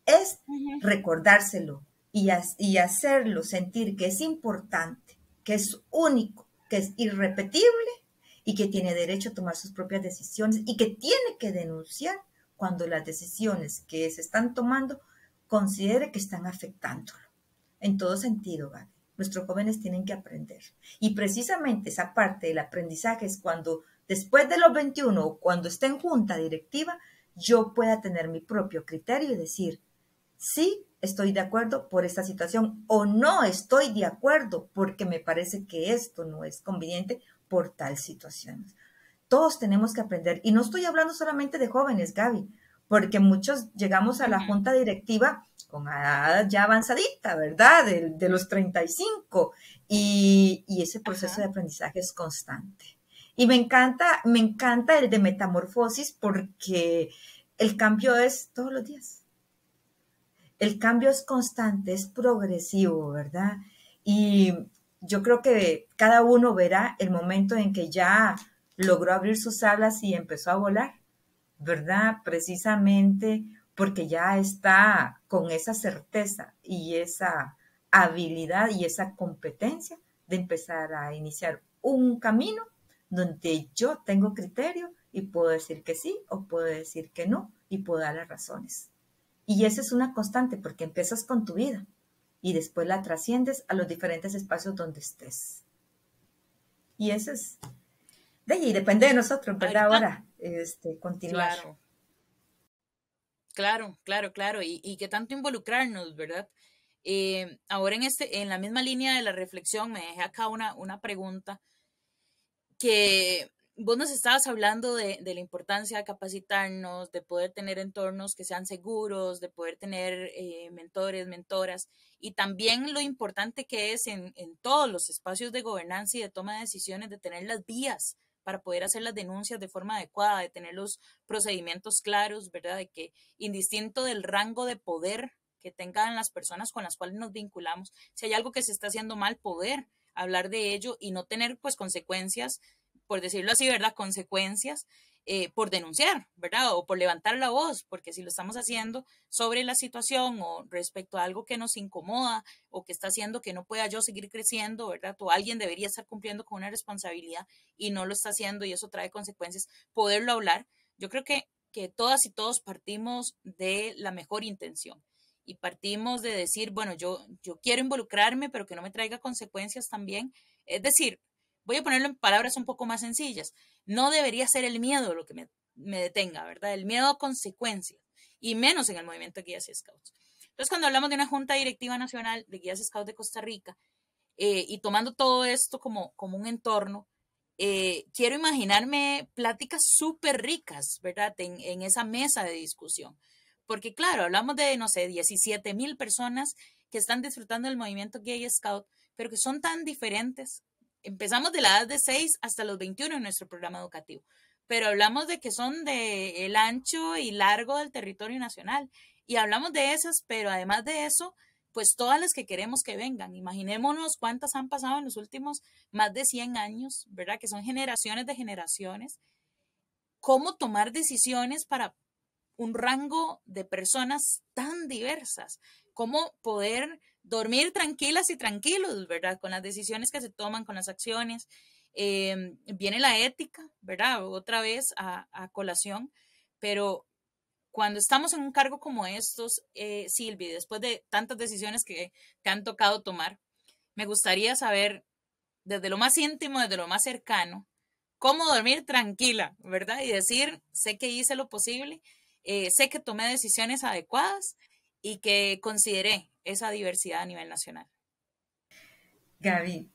Es recordárselo y hacerlo sentir que es importante, que es único, que es irrepetible y que tiene derecho a tomar sus propias decisiones y que tiene que denunciar cuando las decisiones que se están tomando considere que están afectándolo. en todo sentido, Gaby. Nuestros jóvenes tienen que aprender. Y precisamente esa parte del aprendizaje es cuando, después de los 21, cuando esté en junta directiva, yo pueda tener mi propio criterio y decir, sí, estoy de acuerdo por esta situación o no estoy de acuerdo porque me parece que esto no es conveniente por tal situación. Todos tenemos que aprender. Y no estoy hablando solamente de jóvenes, Gaby, porque muchos llegamos a la junta directiva con edad ya avanzadita, ¿verdad? De los 35. Y ese proceso de aprendizaje es constante. Y me encanta el de metamorfosis porque el cambio es todos los días. El cambio es constante, es progresivo, ¿verdad? Y yo creo que cada uno verá el momento en que ya logró abrir sus alas y empezó a volar, ¿verdad? Precisamente porque ya está con esa certeza y esa habilidad y esa competencia de empezar a iniciar un camino donde yo tengo criterio y puedo decir que sí o puedo decir que no y puedo dar las razones. Y esa es una constante porque empiezas con tu vida y después la trasciendes a los diferentes espacios donde estés. Y eso es, y depende de nosotros, ¿verdad? Ahora, continuar. Claro. Y que tanto involucrarnos, ¿verdad? Ahora en la misma línea de la reflexión me dejé acá una pregunta que vos nos estabas hablando de la importancia de capacitarnos, de poder tener entornos que sean seguros, de poder tener mentores, mentoras, y también lo importante que es en todos los espacios de gobernanza y de toma de decisiones, de tener las vías para poder hacer las denuncias de forma adecuada, de tener los procedimientos claros, ¿verdad? De que indistinto del rango de poder que tengan las personas con las cuales nos vinculamos, si hay algo que se está haciendo mal, poder hablar de ello y no tener pues consecuencias, por decirlo así, ¿verdad? Consecuencias por denunciar, ¿verdad? O por levantar la voz, porque si lo estamos haciendo sobre la situación o respecto a algo que nos incomoda o que está haciendo que no pueda yo seguir creciendo, ¿verdad? O alguien debería estar cumpliendo con una responsabilidad y no lo está haciendo y eso trae consecuencias, poderlo hablar. Yo creo que todas y todos partimos de la mejor intención y partimos de decir, bueno, yo quiero involucrarme, pero que no me traiga consecuencias también. Es decir, voy a ponerlo en palabras un poco más sencillas. No debería ser el miedo lo que me detenga, ¿verdad? El miedo a consecuencias, y menos en el movimiento de Guías y Scouts. Entonces, cuando hablamos de una Junta Directiva Nacional de Guías y Scouts de Costa Rica, y tomando todo esto como un entorno, quiero imaginarme pláticas súper ricas, ¿verdad? En esa mesa de discusión. Porque claro, hablamos de, no sé, 17,000 personas que están disfrutando del movimiento Gay Scout, pero que son tan diferentes. Empezamos de la edad de 6 hasta los 21 en nuestro programa educativo, pero hablamos de que son de el ancho y largo del territorio nacional. Y hablamos de esas, pero además de eso, pues todas las que queremos que vengan. Imaginémonos cuántas han pasado en los últimos más de 100 años, ¿verdad? Que son generaciones de generaciones. ¿Cómo tomar decisiones para un rango de personas tan diversas? ¿Cómo poder dormir tranquilas y tranquilos, ¿verdad? Con las decisiones que se toman, con las acciones. Viene la ética, ¿verdad? Otra vez a colación, pero cuando estamos en un cargo como estos, Silvi, después de tantas decisiones que han tocado tomar, me gustaría saber, desde lo más íntimo, desde lo más cercano, cómo dormir tranquila, ¿verdad? Y decir, sé que hice lo posible, sé que tomé decisiones adecuadas y que consideré esa diversidad a nivel nacional. Gaby,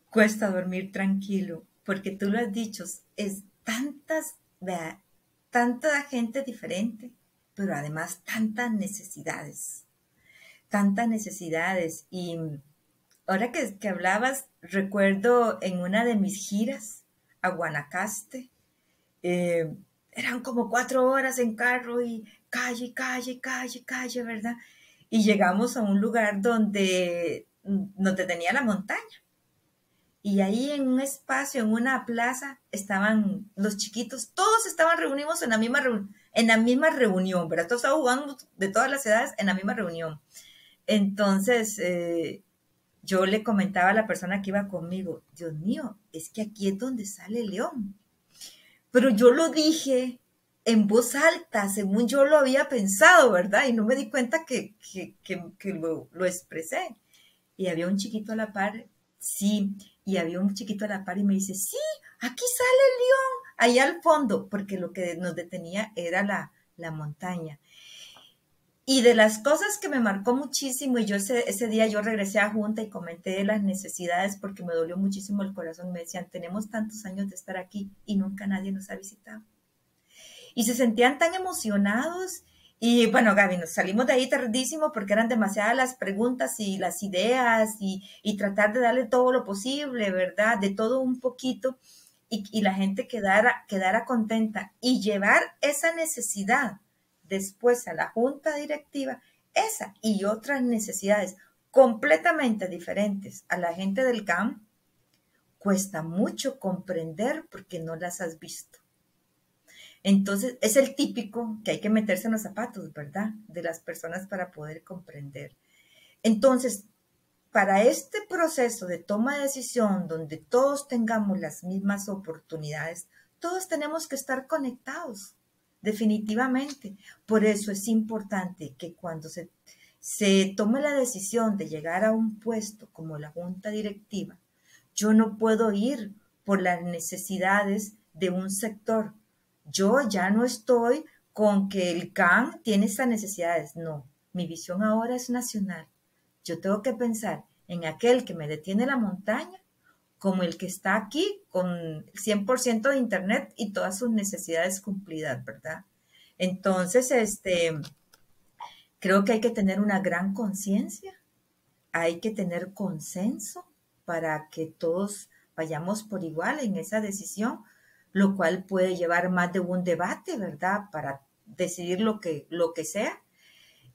cuesta dormir tranquilo, porque tú lo has dicho, es tanta gente diferente, pero además tantas necesidades. Y ahora que hablabas, recuerdo en una de mis giras a Guanacaste, eran como 4 horas en carro y calle, ¿verdad? Y llegamos a un lugar donde nos detenía la montaña. Y ahí en un espacio, en una plaza, estaban los chiquitos, todos estaban reunidos en la misma reunión, ¿verdad? Todos estaban jugando de todas las edades en la misma reunión. Entonces, yo le comentaba a la persona que iba conmigo, Dios mío, es que aquí es donde sale el león. Pero yo lo dije en voz alta, según yo lo había pensado, ¿verdad? Y no me di cuenta que lo expresé. y había un chiquito a la par, sí, y había un chiquito a la par y me dice, sí, aquí sale el león, allá al fondo, porque lo que nos detenía era la montaña. Y de las cosas que me marcó muchísimo, y yo ese día yo regresé a Junta y comenté las necesidades porque me dolió muchísimo el corazón, me decían, tenemos tantos años de estar aquí y nunca nadie nos ha visitado. Y se sentían tan emocionados. Y bueno, Gaby, nos salimos de ahí tardísimo porque eran demasiadas las preguntas y las ideas y tratar de darle todo lo posible, ¿verdad? De todo un poquito y la gente quedara contenta y llevar esa necesidad después a la junta directiva, esa y otras necesidades completamente diferentes a la gente del CAM, cuesta mucho comprender porque no las has visto. Entonces, es el típico que hay que meterse en los zapatos, ¿verdad? De las personas para poder comprender. Entonces, para este proceso de toma de decisión, donde todos tengamos las mismas oportunidades, todos tenemos que estar conectados, definitivamente. Por eso es importante que cuando se tome la decisión de llegar a un puesto como la junta directiva, yo no puedo ir por las necesidades de un sector. Yo ya no estoy con que el CAN tiene esas necesidades. No, mi visión ahora es nacional. Yo tengo que pensar en aquel que me detiene la montaña como el que está aquí con 100% de internet y todas sus necesidades cumplidas, ¿verdad? Entonces, creo que hay que tener una gran conciencia, hay que tener consenso para que todos vayamos por igual en esa decisión, lo cual puede llevar más de un debate, ¿verdad? Para decidir lo que sea.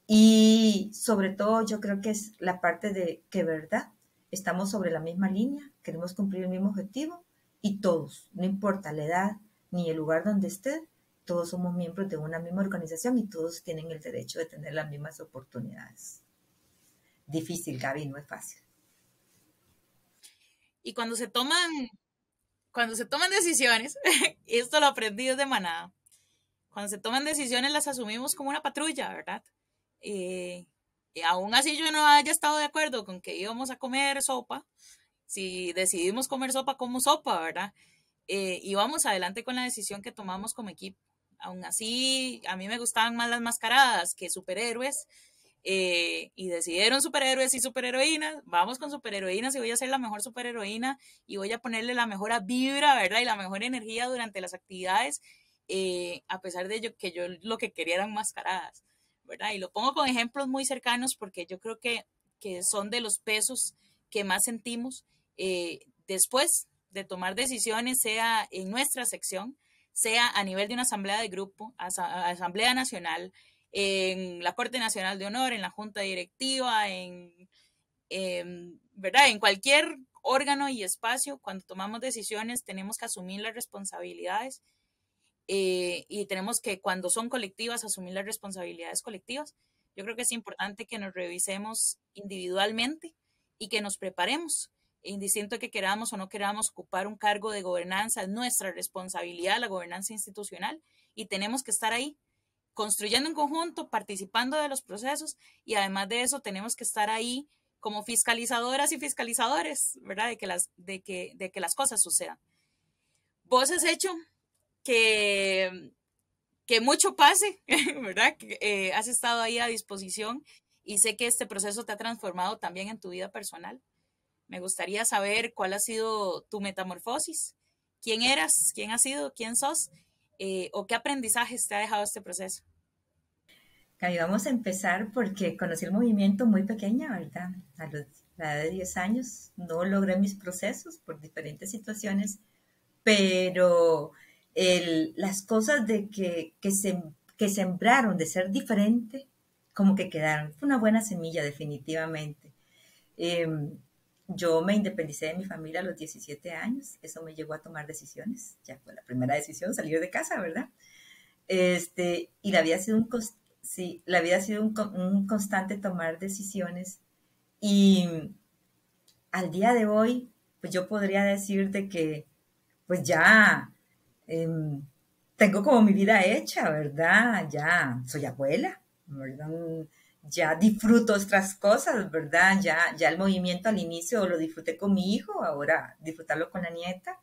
Y sobre todo yo creo que es la parte de que, ¿verdad? Estamos sobre la misma línea, queremos cumplir el mismo objetivo y todos, no importa la edad ni el lugar donde esté, todos somos miembros de una misma organización y todos tienen el derecho de tener las mismas oportunidades. Difícil, Gaby, no es fácil. Y cuando se toman decisiones, esto lo aprendí desde Manada, cuando se toman decisiones las asumimos como una patrulla, ¿verdad? Y aún así yo no haya estado de acuerdo con que íbamos a comer sopa, si decidimos comer sopa, como sopa, ¿verdad? Y vamos adelante con la decisión que tomamos como equipo. Aún así, a mí me gustaban más las mascaradas que superhéroes. Y decidieron superhéroes y superheroínas. Vamos con superheroínas y voy a ser la mejor superheroína y voy a ponerle la mejor vibra, ¿verdad? Y la mejor energía durante las actividades, a pesar de ello que yo lo que quería eran mascaradas, ¿verdad? Y lo pongo con ejemplos muy cercanos porque yo creo que son de los pesos que más sentimos después de tomar decisiones, sea en nuestra sección, sea a nivel de una asamblea de grupo, asamblea nacional, en la Corte Nacional de Honor, en la Junta Directiva, ¿verdad? En cualquier órgano y espacio, cuando tomamos decisiones, tenemos que asumir las responsabilidades y tenemos que, cuando son colectivas, asumir las responsabilidades colectivas. Yo creo que es importante que nos revisemos individualmente y que nos preparemos. Indistinto que queramos o no queramos ocupar un cargo de gobernanza, es nuestra responsabilidad la gobernanza institucional y tenemos que estar ahí construyendo en conjunto, participando de los procesos y además de eso tenemos que estar ahí como fiscalizadoras y fiscalizadores, ¿verdad? De que las cosas sucedan. Vos has hecho que, que mucho pase, ¿verdad? Que, has estado ahí a disposición y sé que este proceso te ha transformado también en tu vida personal. Me gustaría saber cuál ha sido tu metamorfosis, quién eras, quién has sido, quién sos, o qué aprendizajes te ha dejado este proceso. Gaby, vamos a empezar porque conocí el movimiento muy pequeña, ¿verdad? La edad de 10 años no logré mis procesos por diferentes situaciones, pero las cosas de que sembraron de ser diferente, como que quedaron. Fue una buena semilla, definitivamente. Eh, yo me independicé de mi familia a los 17 años, eso me llevó a tomar decisiones, ya fue la primera decisión, salir de casa, ¿verdad? Y la vida ha sido sí, la vida ha sido un constante tomar decisiones y al día de hoy, pues yo podría decirte que pues ya eh, tengo como mi vida hecha, ¿verdad? Ya soy abuela, ¿verdad? ya disfruto otras cosas, ¿verdad? Ya el movimiento al inicio lo disfruté con mi hijo, ahora disfrutarlo con la nieta.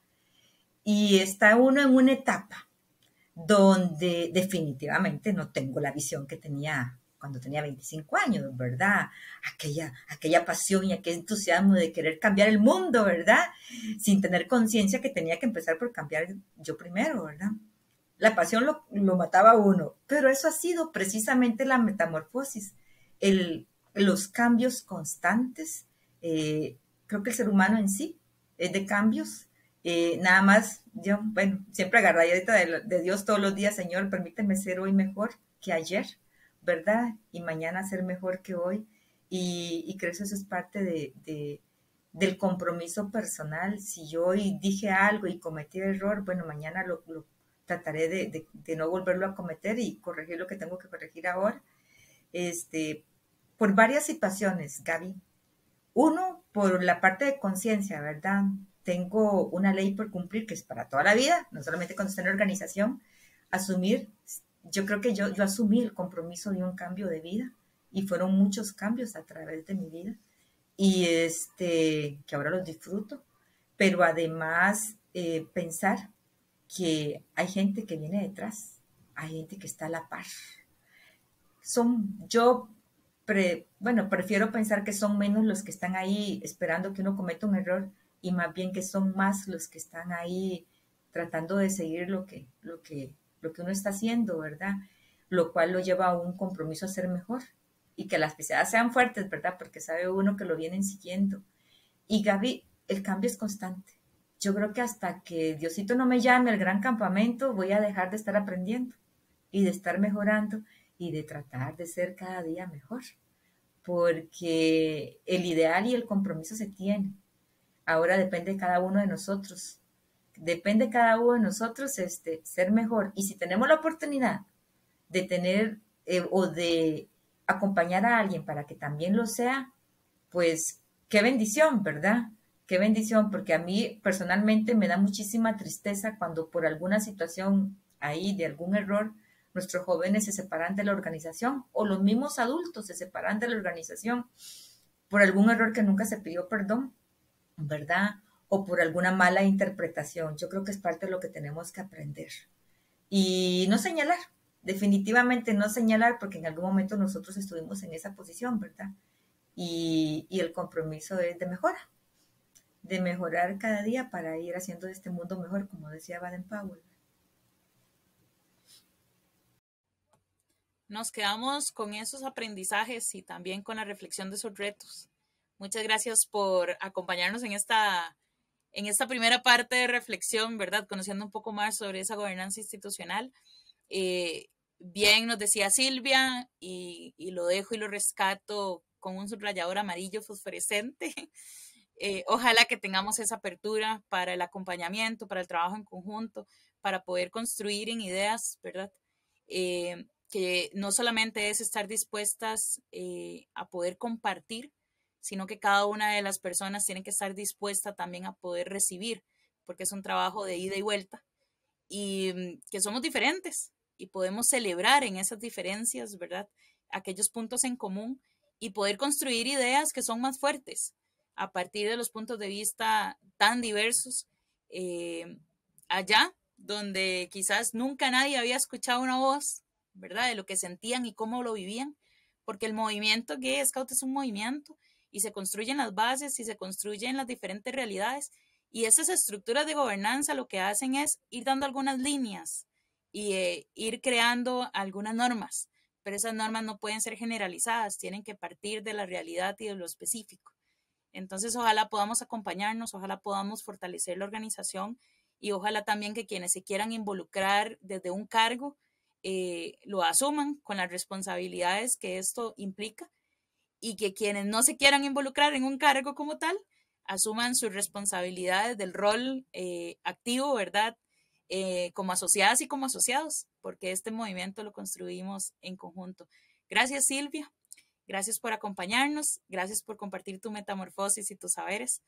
Y está uno en una etapa donde definitivamente no tengo la visión que tenía cuando tenía 25 años, ¿verdad? Aquella pasión y aquel entusiasmo de querer cambiar el mundo, ¿verdad? Sin tener conciencia que tenía que empezar por cambiar yo primero, ¿verdad? La pasión lo mataba a uno, pero eso ha sido precisamente la metamorfosis, los cambios constantes. Creo que el ser humano en sí es de cambios. Nada más, yo, bueno, siempre agarradita de Dios todos los días, Señor, permíteme ser hoy mejor que ayer, ¿verdad? Y mañana ser mejor que hoy. Y creo que eso es parte del compromiso personal. Si yo hoy dije algo y cometí error, bueno, mañana lo trataré de no volverlo a cometer y corregir lo que tengo que corregir ahora. Por varias situaciones, Gaby. Uno, por la parte de conciencia, ¿verdad? Tengo una ley por cumplir que es para toda la vida, no solamente cuando está en la organización. Asumir, yo creo que yo asumí el compromiso de un cambio de vida y fueron muchos cambios a través de mi vida y que ahora los disfruto, pero además pensar que hay gente que viene detrás, hay gente que está a la par. Prefiero pensar que son menos los que están ahí esperando que uno cometa un error y más bien que son más los que están ahí tratando de seguir lo que uno está haciendo, ¿verdad? Lo cual lo lleva a un compromiso a ser mejor y que las pisadas sean fuertes, ¿verdad? Porque sabe uno que lo vienen siguiendo. Y Gaby, el cambio es constante. Yo creo que hasta que Diosito no me llame al gran campamento, voy a dejar de estar aprendiendo y de estar mejorando y de tratar de ser cada día mejor, porque el ideal y el compromiso se tienen. Ahora depende de cada uno de nosotros. Depende de cada uno de nosotros ser mejor. Y si tenemos la oportunidad de tener o de acompañar a alguien para que también lo sea, pues qué bendición, ¿verdad? Qué bendición, porque a mí personalmente me da muchísima tristeza cuando por alguna situación ahí de algún error nuestros jóvenes se separan de la organización o los mismos adultos se separan de la organización por algún error que nunca se pidió perdón, ¿verdad? O por alguna mala interpretación. Yo creo que es parte de lo que tenemos que aprender. Y no señalar, definitivamente no señalar, porque en algún momento nosotros estuvimos en esa posición, ¿verdad? Y el compromiso es de mejorar cada día para ir haciendo este mundo mejor, como decía Baden Powell. Nos quedamos con esos aprendizajes y también con la reflexión de esos retos. Muchas gracias por acompañarnos en esta primera parte de reflexión, ¿verdad? Conociendo un poco más sobre esa gobernanza institucional. Bien nos decía Silvia, y lo dejo y lo rescato con un subrayador amarillo fosforescente. Ojalá que tengamos esa apertura para el acompañamiento, para el trabajo en conjunto, para poder construir en ideas, ¿verdad? Que no solamente es estar dispuestas a poder compartir, sino que cada una de las personas tiene que estar dispuesta también a poder recibir, porque es un trabajo de ida y vuelta, y que somos diferentes y podemos celebrar en esas diferencias, ¿verdad? Aquellos puntos en común y poder construir ideas que son más fuertes a partir de los puntos de vista tan diversos allá donde quizás nunca nadie había escuchado una voz, ¿verdad? De lo que sentían y cómo lo vivían, porque el movimiento Gay Scout es un movimiento y se construyen las bases y se construyen las diferentes realidades y esas estructuras de gobernanza lo que hacen es ir dando algunas líneas y ir creando algunas normas, pero esas normas no pueden ser generalizadas, tienen que partir de la realidad y de lo específico. Entonces, ojalá podamos acompañarnos, ojalá podamos fortalecer la organización y ojalá también que quienes se quieran involucrar desde un cargo lo asuman con las responsabilidades que esto implica y que quienes no se quieran involucrar en un cargo como tal, asuman sus responsabilidades del rol activo, ¿verdad? Como asociadas y como asociados, porque este movimiento lo construimos en conjunto. Gracias, Silvia. Gracias por acompañarnos. Gracias por compartir tu metamorfosis y tus saberes.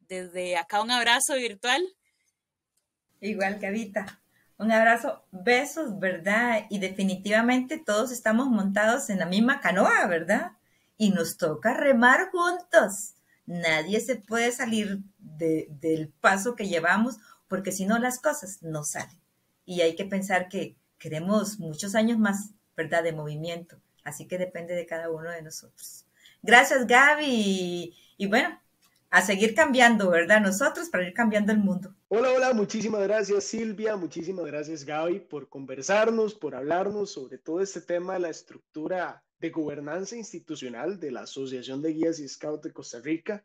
Desde acá un abrazo virtual. Igual, Gavita. Un abrazo, besos, ¿verdad? Y definitivamente todos estamos montados en la misma canoa, ¿verdad? Y nos toca remar juntos. Nadie se puede salir del paso que llevamos porque si no las cosas no salen. Y hay que pensar que queremos muchos años más, ¿verdad? De movimiento. Así que depende de cada uno de nosotros. Gracias, Gaby. Y bueno, a seguir cambiando, ¿verdad? Nosotros para ir cambiando el mundo. Hola, hola, muchísimas gracias Silvia, muchísimas gracias Gaby por conversarnos, por hablarnos sobre todo este tema de la estructura de gobernanza institucional de la Asociación de Guías y Scouts de Costa Rica.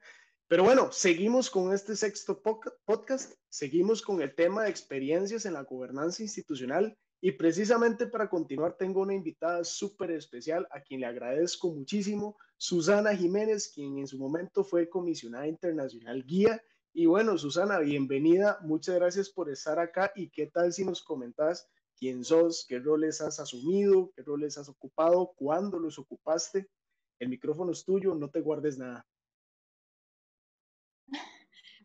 Pero bueno, seguimos con este sexto podcast, seguimos con el tema de experiencias en la gobernanza institucional y precisamente para continuar tengo una invitada súper especial a quien le agradezco muchísimo, Susana Jiménez, quien en su momento fue comisionada internacional guía. Y bueno, Susana, bienvenida. Muchas gracias por estar acá. ¿Y qué tal si nos comentas quién sos, qué roles has asumido, qué roles has ocupado, cuándo los ocupaste? El micrófono es tuyo, no te guardes nada.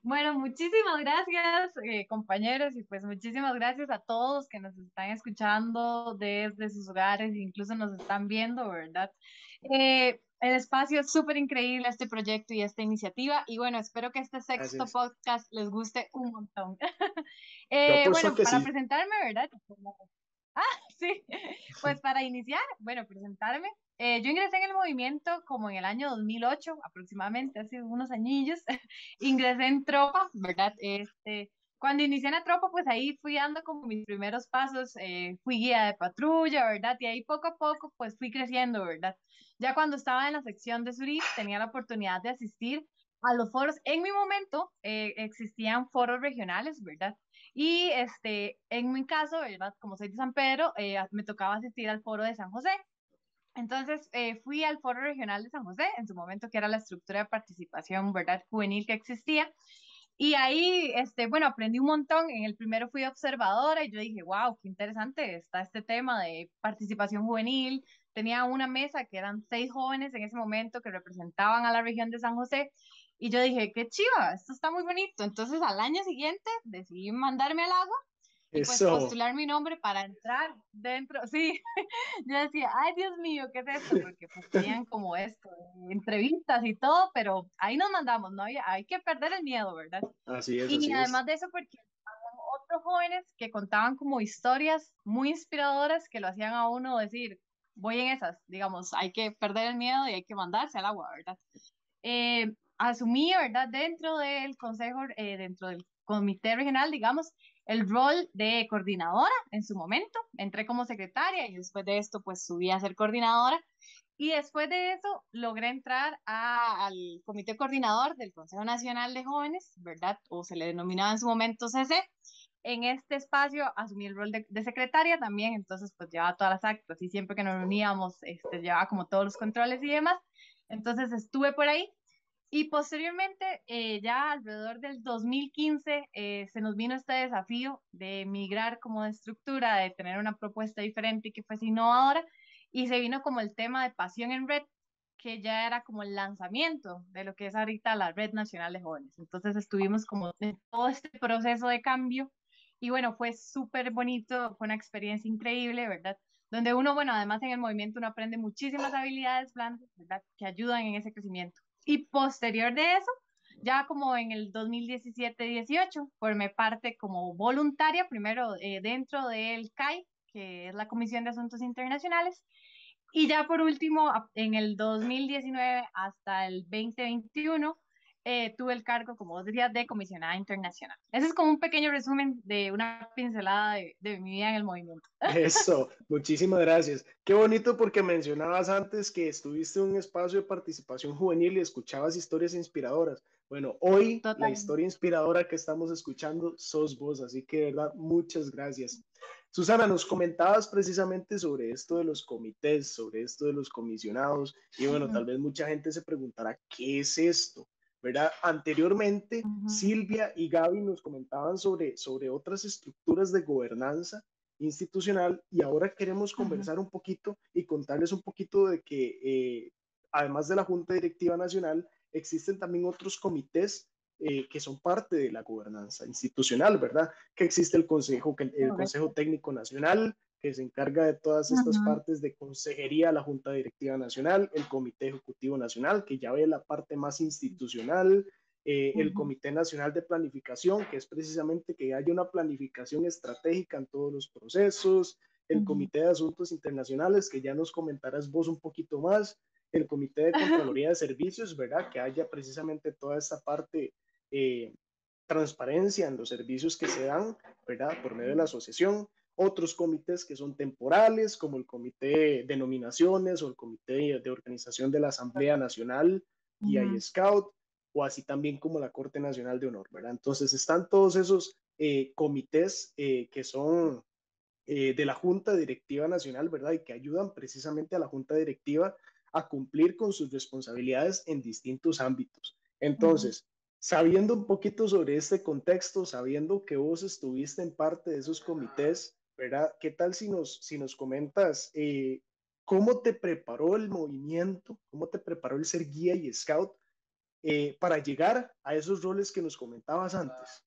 Bueno, muchísimas gracias, compañeros, y pues muchísimas gracias a todos que nos están escuchando desde sus hogares, incluso nos están viendo, ¿verdad? El espacio es súper increíble, este proyecto y esta iniciativa, y bueno, espero que este sexto Gracias. podcast les guste un montón. Yo apuesto a Bueno, que para sí. presentarme, ¿verdad? Sí, pues para iniciar, bueno, presentarme. Yo ingresé en el movimiento como en el año 2008, aproximadamente, hace unos añillos. Ingresé en tropa, ¿verdad? Cuando inicié en la tropa, pues ahí fui dando como mis primeros pasos, fui guía de patrulla, ¿verdad? Y ahí poco a poco, pues fui creciendo, ¿verdad? Ya cuando estaba en la sección de Surif, tenía la oportunidad de asistir a los foros. En mi momento existían foros regionales, ¿verdad? Y en mi caso, ¿verdad? Como soy de San Pedro, me tocaba asistir al foro de San José. Entonces fui al foro regional de San José, en su momento que era la estructura de participación, ¿verdad? Juvenil que existía. Y ahí, bueno, aprendí un montón. En el primero fui observadora y yo dije, wow, qué interesante está este tema de participación juvenil. Tenía una mesa que eran 6 jóvenes en ese momento que representaban a la región de San José. Y yo dije, qué chiva, esto está muy bonito. Entonces al año siguiente decidí mandarme al agua y pues Eso, postular mi nombre para entrar dentro. Sí, yo decía, ay Dios mío, ¿qué es esto? Porque pues pedían como esto, entrevistas y todo, pero ahí nos mandamos, ¿no? Hay que perder el miedo, ¿verdad? así es, Y así es. además de eso, porque habían otros jóvenes que contaban como historias muy inspiradoras que lo hacían a uno decir, voy en esas, digamos, hay que perder el miedo y hay que mandarse al agua, ¿verdad? Asumí, ¿verdad? Dentro del consejo, dentro del comité regional, digamos, el rol de coordinadora en su momento. Entré como secretaria y después de esto, pues subí a ser coordinadora. Y después de eso, logré entrar al comité coordinador del Consejo Nacional de Jóvenes, ¿verdad? O se le denominaba en su momento CC. En este espacio asumí el rol de secretaria también, entonces pues llevaba todas las actas y siempre que nos reuníamos, llevaba como todos los controles y demás. Entonces estuve por ahí y posteriormente, ya alrededor del 2015, se nos vino este desafío de migrar como de estructura, de tener una propuesta diferente y que fuese innovadora, y se vino como el tema de Pasión en Red, que ya era como el lanzamiento de lo que es ahorita la Red Nacional de Jóvenes. Entonces estuvimos como en todo este proceso de cambio y bueno, fue súper bonito, fue una experiencia increíble, ¿verdad? Donde uno, bueno, además en el movimiento uno aprende muchísimas habilidades blandas, ¿verdad? Que ayudan en ese crecimiento. Y posterior de eso, ya como en el 2017-18, formé parte como voluntaria, primero dentro del CAI, que es la Comisión de Asuntos Internacionales, y ya por último, en el 2019 hasta el 2021, tuve el cargo, como vos decías, de comisionada internacional. Ese es como un pequeño resumen de una pincelada de mi vida en el movimiento. Eso, muchísimas gracias. Qué bonito porque mencionabas antes que estuviste en un espacio de participación juvenil y escuchabas historias inspiradoras. Bueno, hoy la Totalmente. historia inspiradora que estamos escuchando sos vos, así que de verdad, muchas gracias. Susana, nos comentabas precisamente sobre esto de los comités, sobre esto de los comisionados, y bueno, tal vez mucha gente se preguntará, ¿qué es esto? ¿Verdad? Anteriormente, Silvia y Gaby nos comentaban sobre otras estructuras de gobernanza institucional y ahora queremos conversar un poquito y contarles un poquito de que además de la Junta Directiva Nacional, existen también otros comités que son parte de la gobernanza institucional, ¿verdad? Que existe el Consejo Correcto. Técnico Nacional, que se encarga de todas estas Ujú, partes de consejería a la Junta Directiva Nacional, el Comité Ejecutivo Nacional, que ya ve la parte más institucional, el ujú, Comité Nacional de Planificación, que es precisamente que haya una planificación estratégica en todos los procesos, el ujú. Comité de Asuntos Internacionales, que ya nos comentarás vos un poquito más, el Comité de Contraloría de Servicios, ¿verdad? Que haya precisamente toda esta parte, eh, transparencia en los servicios que se dan, ¿verdad? Por medio de la asociación. Otros comités que son temporales, como el Comité de Nominaciones o el Comité de Organización de la Asamblea Nacional, Guía y Ujú, Scout, o así también como la Corte Nacional de Honor, ¿verdad? Entonces están todos esos comités que son de la Junta Directiva Nacional, ¿verdad? Y que ayudan precisamente a la Junta Directiva a cumplir con sus responsabilidades en distintos ámbitos. ujú. Entonces, sabiendo un poquito sobre este contexto, sabiendo que vos estuviste en parte de esos comités, ¿verdad? ¿Qué tal si nos comentas cómo te preparó el movimiento, cómo te preparó el ser guía y scout para llegar a esos roles que nos comentabas antes?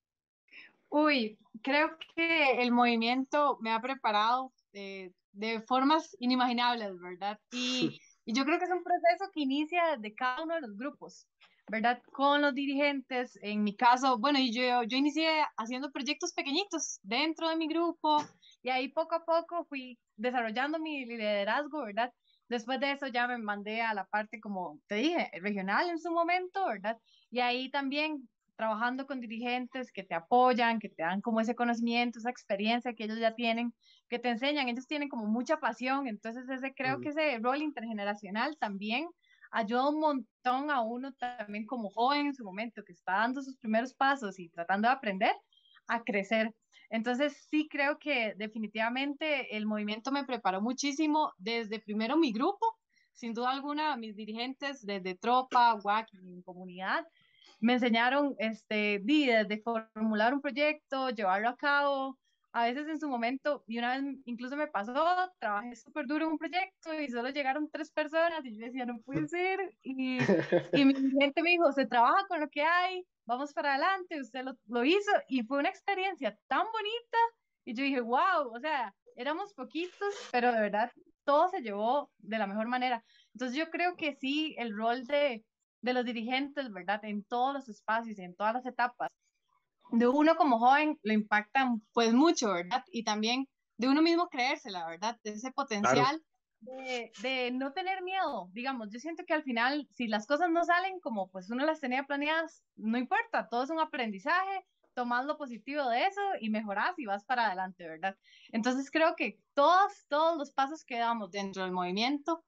Uy, creo que el movimiento me ha preparado de formas inimaginables, ¿verdad? Y yo creo que es un proceso que inicia de cada uno de los grupos, ¿verdad? Con los dirigentes, en mi caso, bueno, y yo inicié haciendo proyectos pequeñitos dentro de mi grupo y ahí poco a poco fui desarrollando mi liderazgo, ¿verdad? Después de eso ya me mandé a la parte, como te dije, regional en su momento, ¿verdad? Y ahí también trabajando con dirigentes que te apoyan, que te dan como ese conocimiento, esa experiencia que ellos ya tienen, que te enseñan, ellos tienen como mucha pasión, entonces creo que ese rol intergeneracional también ayuda un montón a uno también como joven en su momento, que está dando sus primeros pasos y tratando de aprender a crecer. Entonces sí creo que definitivamente el movimiento me preparó muchísimo desde primero mi grupo, sin duda alguna, mis dirigentes desde Tropa, WAC y comunidad, me enseñaron de formular un proyecto, llevarlo a cabo. A veces en su momento, y una vez incluso me pasó, trabajé súper duro en un proyecto y solo llegaron 3 personas y yo decía, no puede ser. Y mi gente me dijo, se trabaja con lo que hay, vamos para adelante, usted lo hizo y fue una experiencia tan bonita. Y yo dije, wow, o sea, éramos poquitos, pero de verdad todo se llevó de la mejor manera. Entonces yo creo que sí, el rol de los dirigentes, ¿verdad? En todos los espacios, en todas las etapas. De uno como joven lo impactan pues mucho, ¿verdad? Y también de uno mismo creérsela, ¿verdad? De ese Claro. potencial de no tener miedo, digamos, yo siento que al final, si las cosas no salen como pues uno las tenía planeadas, no importa, todo es un aprendizaje, tomas lo positivo de eso y mejoras y vas para adelante, ¿verdad? Entonces creo que todos los pasos que damos dentro del movimiento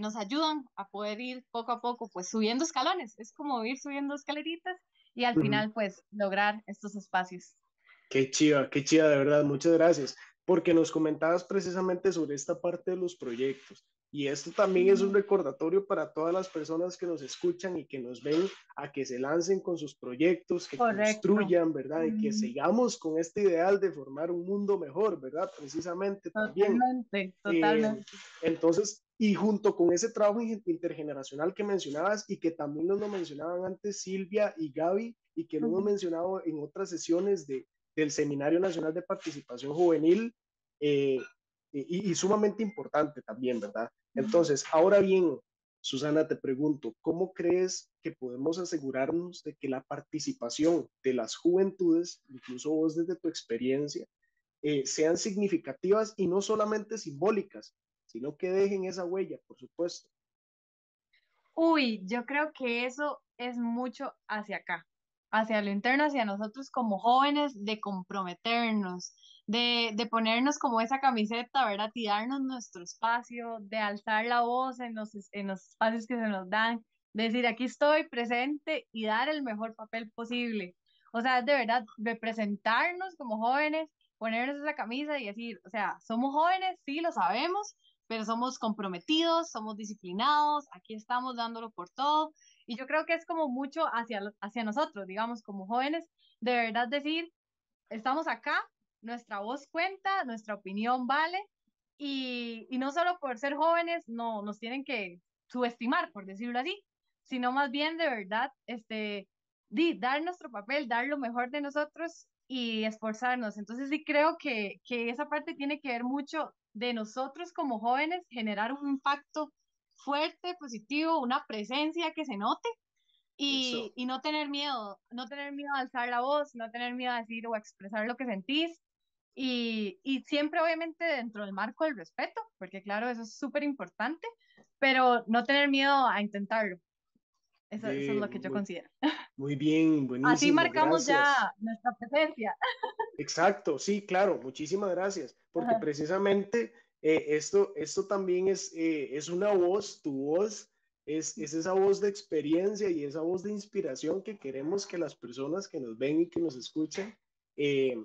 nos ayudan a poder ir poco a poco pues subiendo escalones, es como ir subiendo escaleritas y al Ujú. final pues lograr estos espacios. Qué chiva, de verdad, muchas gracias, porque nos comentabas precisamente sobre esta parte de los proyectos. Y esto también es un Ujú. recordatorio para todas las personas que nos escuchan y que nos ven a que se lancen con sus proyectos, que Correcto. construyan, ¿verdad? Y que Ujú. sigamos con este ideal de formar un mundo mejor, ¿verdad? Precisamente también. Totalmente, Eh, totalmente. entonces, y junto con ese trabajo intergeneracional que mencionabas y que también nos lo mencionaban antes Silvia y Gaby y que lo hemos Ujú. mencionado en otras sesiones del Seminario Nacional de Participación Juvenil, eh, y sumamente importante también, ¿verdad? Ujú. Entonces, ahora bien, Susana, te pregunto, ¿cómo crees que podemos asegurarnos de que la participación de las juventudes, incluso vos desde tu experiencia, sean significativas y no solamente simbólicas, sino que dejen esa huella, por supuesto? Uy, yo creo que eso es mucho hacia acá, hacia lo interno, hacia nosotros como jóvenes, de comprometernos, de ponernos como esa camiseta, ¿verdad? Y darnos nuestro espacio, de alzar la voz en los espacios que se nos dan, de decir, aquí estoy presente y dar el mejor papel posible. O sea, de verdad, representarnos como jóvenes, ponernos esa camisa y decir, o sea, somos jóvenes, sí, lo sabemos, pero somos comprometidos, somos disciplinados, aquí estamos dándolo por todo. Y yo creo que es como mucho hacia nosotros, digamos, como jóvenes, de verdad decir, estamos acá, nuestra voz cuenta, nuestra opinión vale, y no solo por ser jóvenes no nos tienen que subestimar, por decirlo así, sino más bien de verdad, dar nuestro papel, dar lo mejor de nosotros y esforzarnos. Entonces sí creo que esa parte tiene que ver mucho de nosotros como jóvenes, generar un impacto fuerte, positivo, una presencia que se note Eso. y no tener miedo, no tener miedo a alzar la voz, no tener miedo a decir o a expresar lo que sentís. Y siempre obviamente dentro del marco del respeto, porque claro, eso es súper importante, pero no tener miedo a intentarlo. Eso es De, lo que yo muy, considero. muy bien, Así buenísimo, marcamos ya gracias. nuestra presencia. Exacto, sí, claro, muchísimas gracias, porque Ajá. precisamente esto también es una voz, tu voz es esa voz de experiencia y esa voz de inspiración que queremos que las personas que nos ven y que nos escuchan eh,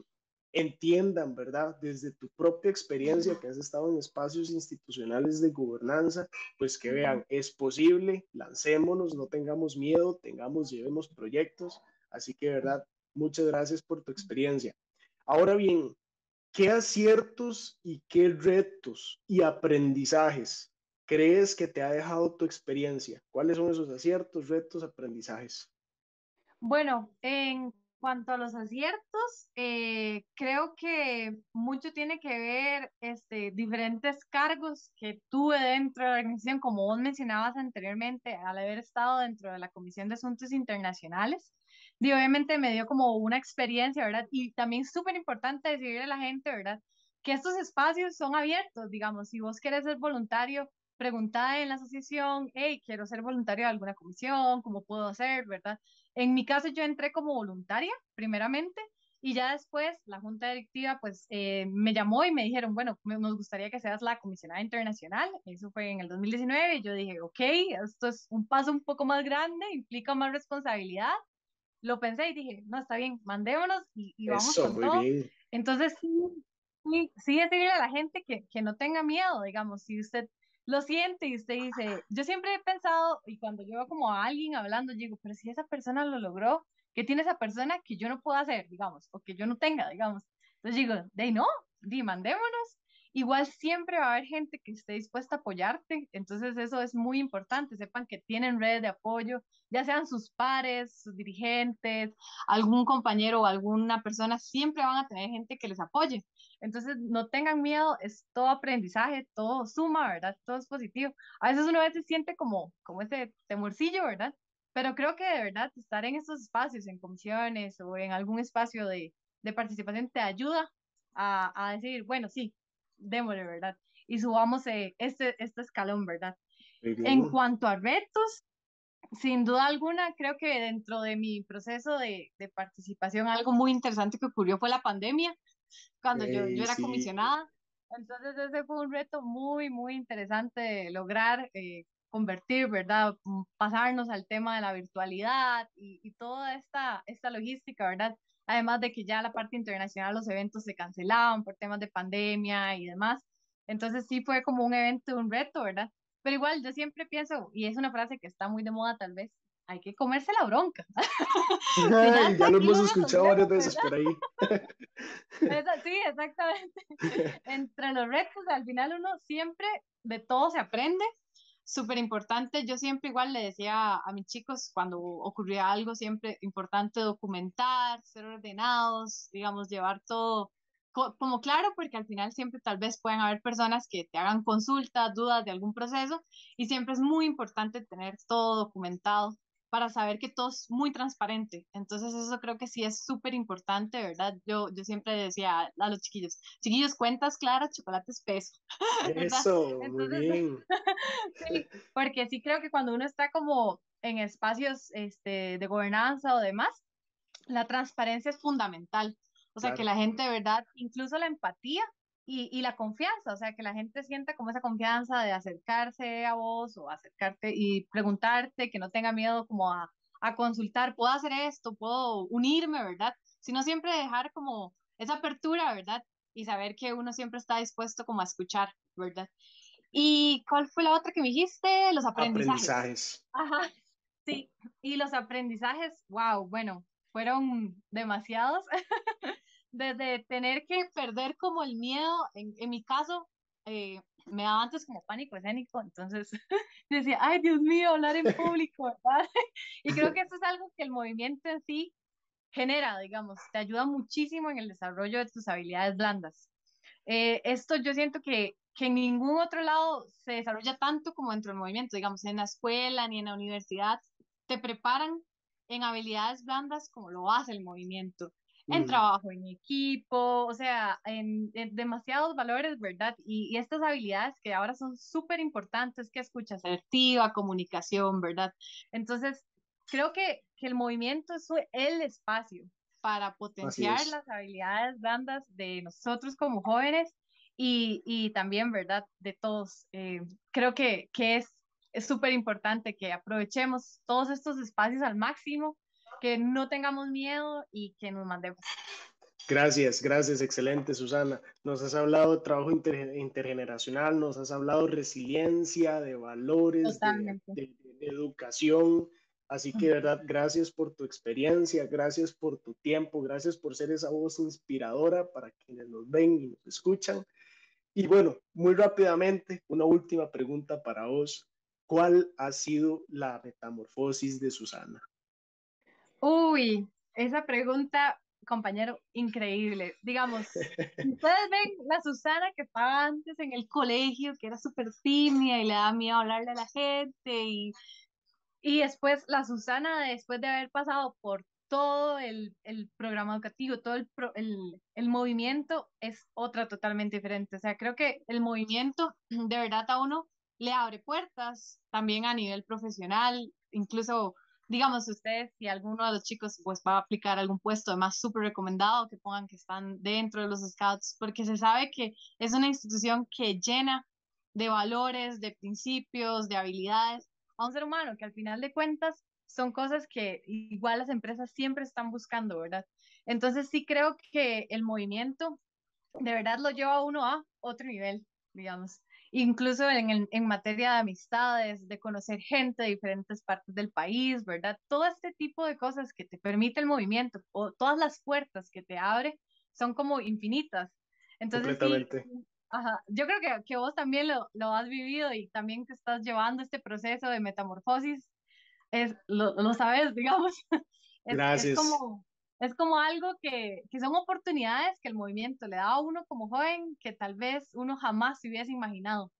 entiendan, ¿verdad? Desde tu propia experiencia que has estado en espacios institucionales de gobernanza, pues que vean, es posible, lancémonos, no tengamos miedo, llevemos proyectos, así que, ¿verdad? Muchas gracias por tu experiencia. Ahora bien, ¿qué aciertos y qué retos y aprendizajes crees que te ha dejado tu experiencia? ¿Cuáles son esos aciertos, retos, aprendizajes? Bueno, en cuanto a los aciertos, creo que mucho tiene que ver diferentes cargos que tuve dentro de la organización, como vos mencionabas anteriormente, al haber estado dentro de la Comisión de Asuntos Internacionales. Y obviamente me dio como una experiencia, ¿verdad? Y también súper importante decirle a la gente, ¿verdad? Que estos espacios son abiertos, digamos, si vos querés ser voluntario, preguntá en la asociación, hey, quiero ser voluntario de alguna comisión, ¿cómo puedo hacer, verdad? En mi caso, yo entré como voluntaria, primeramente, y ya después la junta directiva pues me llamó y me dijeron, bueno, nos gustaría que seas la comisionada internacional. Eso fue en el 2019 y yo dije, ok, esto es un paso un poco más grande, implica más responsabilidad. Lo pensé y dije, no, está bien, mandémonos y vamos Eso, con muy todo. bien. Entonces, sí, sí decirle a la gente que no tenga miedo, digamos, si usted lo siente y usted dice, yo siempre he pensado, y cuando yo veo como a alguien hablando, yo digo, pero si esa persona lo logró, ¿qué tiene esa persona que yo no puedo hacer, digamos, o que yo no tenga, digamos? Entonces digo, de ahí no, mandémonos. Igual siempre va a haber gente que esté dispuesta a apoyarte, entonces eso es muy importante, sepan que tienen redes de apoyo, ya sean sus pares, sus dirigentes, algún compañero o alguna persona, siempre van a tener gente que les apoye. Entonces, no tengan miedo, es todo aprendizaje, todo suma, ¿verdad? Todo es positivo. A veces uno a veces siente como ese temorcillo, ¿verdad? Pero creo que de verdad estar en estos espacios, en comisiones o en algún espacio de participación te ayuda a decir, bueno, sí, démosle, ¿verdad? Y subamos este escalón, ¿verdad? Muy En bien. cuanto a retos, sin duda alguna, creo que dentro de mi proceso de participación, algo muy interesante que ocurrió fue la pandemia, cuando yo era Sí, comisionada. Entonces ese fue un reto muy, muy interesante de lograr convertir, ¿verdad? Pasarnos al tema de la virtualidad y toda esta logística, ¿verdad? Además de que ya la parte internacional, los eventos se cancelaban por temas de pandemia y demás. Entonces sí fue como un evento, un reto, ¿verdad? Pero igual yo siempre pienso, y es una frase que está muy de moda tal vez, hay que comerse la bronca. Si ya ay, está ya lo aquí, hemos lo escuchado varias resolvemos, veces ¿verdad? por ahí. Sí, exactamente. Entre los retos, al final uno siempre de todo se aprende. Súper importante. Yo siempre igual le decía a mis chicos cuando ocurría algo, siempre importante documentar, ser ordenados, digamos, llevar todo como claro, porque al final siempre tal vez pueden haber personas que te hagan consultas, dudas de algún proceso y siempre es muy importante tener todo documentado para saber que todo es muy transparente. Entonces eso creo que sí es súper importante, ¿verdad? Yo siempre decía a los chiquillos, chiquillos, cuentas claras, chocolate espeso, ¿verdad? Eso, muy Entonces, bien. sí, porque sí creo que cuando uno está como en espacios de gobernanza o demás, la transparencia es fundamental. O sea, que Claro. la gente de verdad, incluso la empatía y la confianza, o sea, que la gente sienta como esa confianza de acercarse a vos o acercarte y preguntarte, que no tenga miedo como a consultar, puedo hacer esto, puedo unirme, ¿verdad? Sino siempre dejar como esa apertura, ¿verdad? Y saber que uno siempre está dispuesto como a escuchar, ¿verdad? ¿Y cuál fue la otra que me dijiste? Los aprendizajes. Aprendizajes. Ajá, sí. Y los aprendizajes, wow, bueno, fueron demasiados. Desde tener que perder como el miedo, en mi caso, me daba antes como pánico escénico, entonces decía, ay, Dios mío, hablar en público, ¿verdad? Y creo que eso es algo que el movimiento en sí genera, digamos, te ayuda muchísimo en el desarrollo de tus habilidades blandas. Esto yo siento que en ningún otro lado se desarrolla tanto como dentro del movimiento, digamos, en la escuela ni en la universidad, te preparan en habilidades blandas como lo hace el movimiento, en trabajo en equipo, o sea, en demasiados valores, ¿verdad? Y estas habilidades que ahora son súper importantes, que escucha asertiva, comunicación, ¿verdad? Entonces, creo que el movimiento es el espacio para Así potenciar es. las habilidades blandas de nosotros como jóvenes y también, ¿verdad?, de todos. Creo que es súper importante que aprovechemos todos estos espacios al máximo, que no tengamos miedo y que nos mandemos. Gracias, gracias, excelente, Susana. Nos has hablado de trabajo intergeneracional, nos has hablado de resiliencia, de valores, Totalmente. de educación. Así que, de verdad, gracias por tu experiencia, gracias por tu tiempo, gracias por ser esa voz inspiradora para quienes nos ven y nos escuchan. Y bueno, muy rápidamente, una última pregunta para vos. ¿Cuál ha sido la metamorfosis de Susana? Uy, esa pregunta, compañero, increíble. Digamos, si ustedes ven la Susana que estaba antes en el colegio, que era súper tímida y le daba miedo hablarle a la gente, y después la Susana, después de haber pasado por todo el programa educativo, todo el movimiento, es otra totalmente diferente. O sea, creo que el movimiento de verdad a uno le abre puertas también a nivel profesional, incluso, digamos, ustedes, si alguno de los chicos pues va a aplicar algún puesto, además súper recomendado que pongan que están dentro de los scouts, porque se sabe que es una institución que llena de valores, de principios, de habilidades a un ser humano, que al final de cuentas son cosas que igual las empresas siempre están buscando, ¿verdad? Entonces sí creo que el movimiento de verdad lo lleva a uno a otro nivel, digamos. Incluso en materia de amistades, de conocer gente de diferentes partes del país, ¿verdad? Todo este tipo de cosas que te permite el movimiento, o todas las puertas que te abre, son como infinitas. Entonces sí, Completamente. ajá, yo creo que vos también lo has vivido y también que estás llevando este proceso de metamorfosis, lo sabes, digamos, es Gracias. como, es como algo que son oportunidades que el movimiento le da a uno como joven que tal vez uno jamás se hubiese imaginado.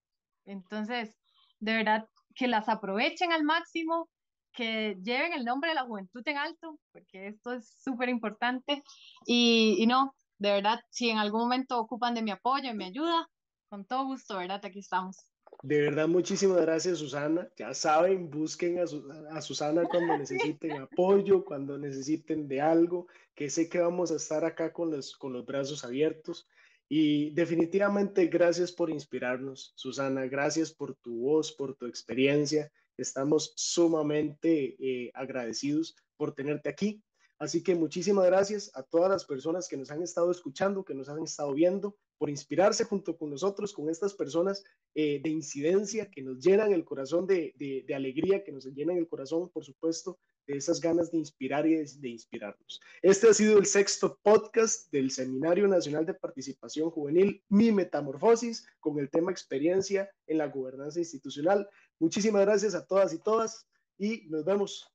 Entonces, de verdad, que las aprovechen al máximo, que lleven el nombre de la juventud en alto, porque esto es súper importante. Y no, de verdad, si en algún momento ocupan de mi apoyo y mi ayuda, con todo gusto, ¿verdad? Aquí estamos. De verdad, muchísimas gracias, Susana. Ya saben, busquen a Susana cuando Sí. necesiten apoyo, cuando necesiten de algo, que sé que vamos a estar acá con los brazos abiertos. Y definitivamente, gracias por inspirarnos, Susana. Gracias por tu voz, por tu experiencia. Estamos sumamente agradecidos por tenerte aquí. Así que muchísimas gracias a todas las personas que nos han estado escuchando, que nos han estado viendo, por inspirarse junto con nosotros, con estas personas de incidencia que nos llenan el corazón de alegría, que nos llenan el corazón, por supuesto, de esas ganas de inspirar y de inspirarnos. Este ha sido el sexto podcast del Seminario Nacional de Participación Juvenil, Mi Metamorfosis, con el tema experiencia en la gobernanza institucional. Muchísimas gracias a todas y todas y nos vemos.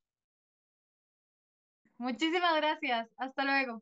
Muchísimas gracias. Hasta luego.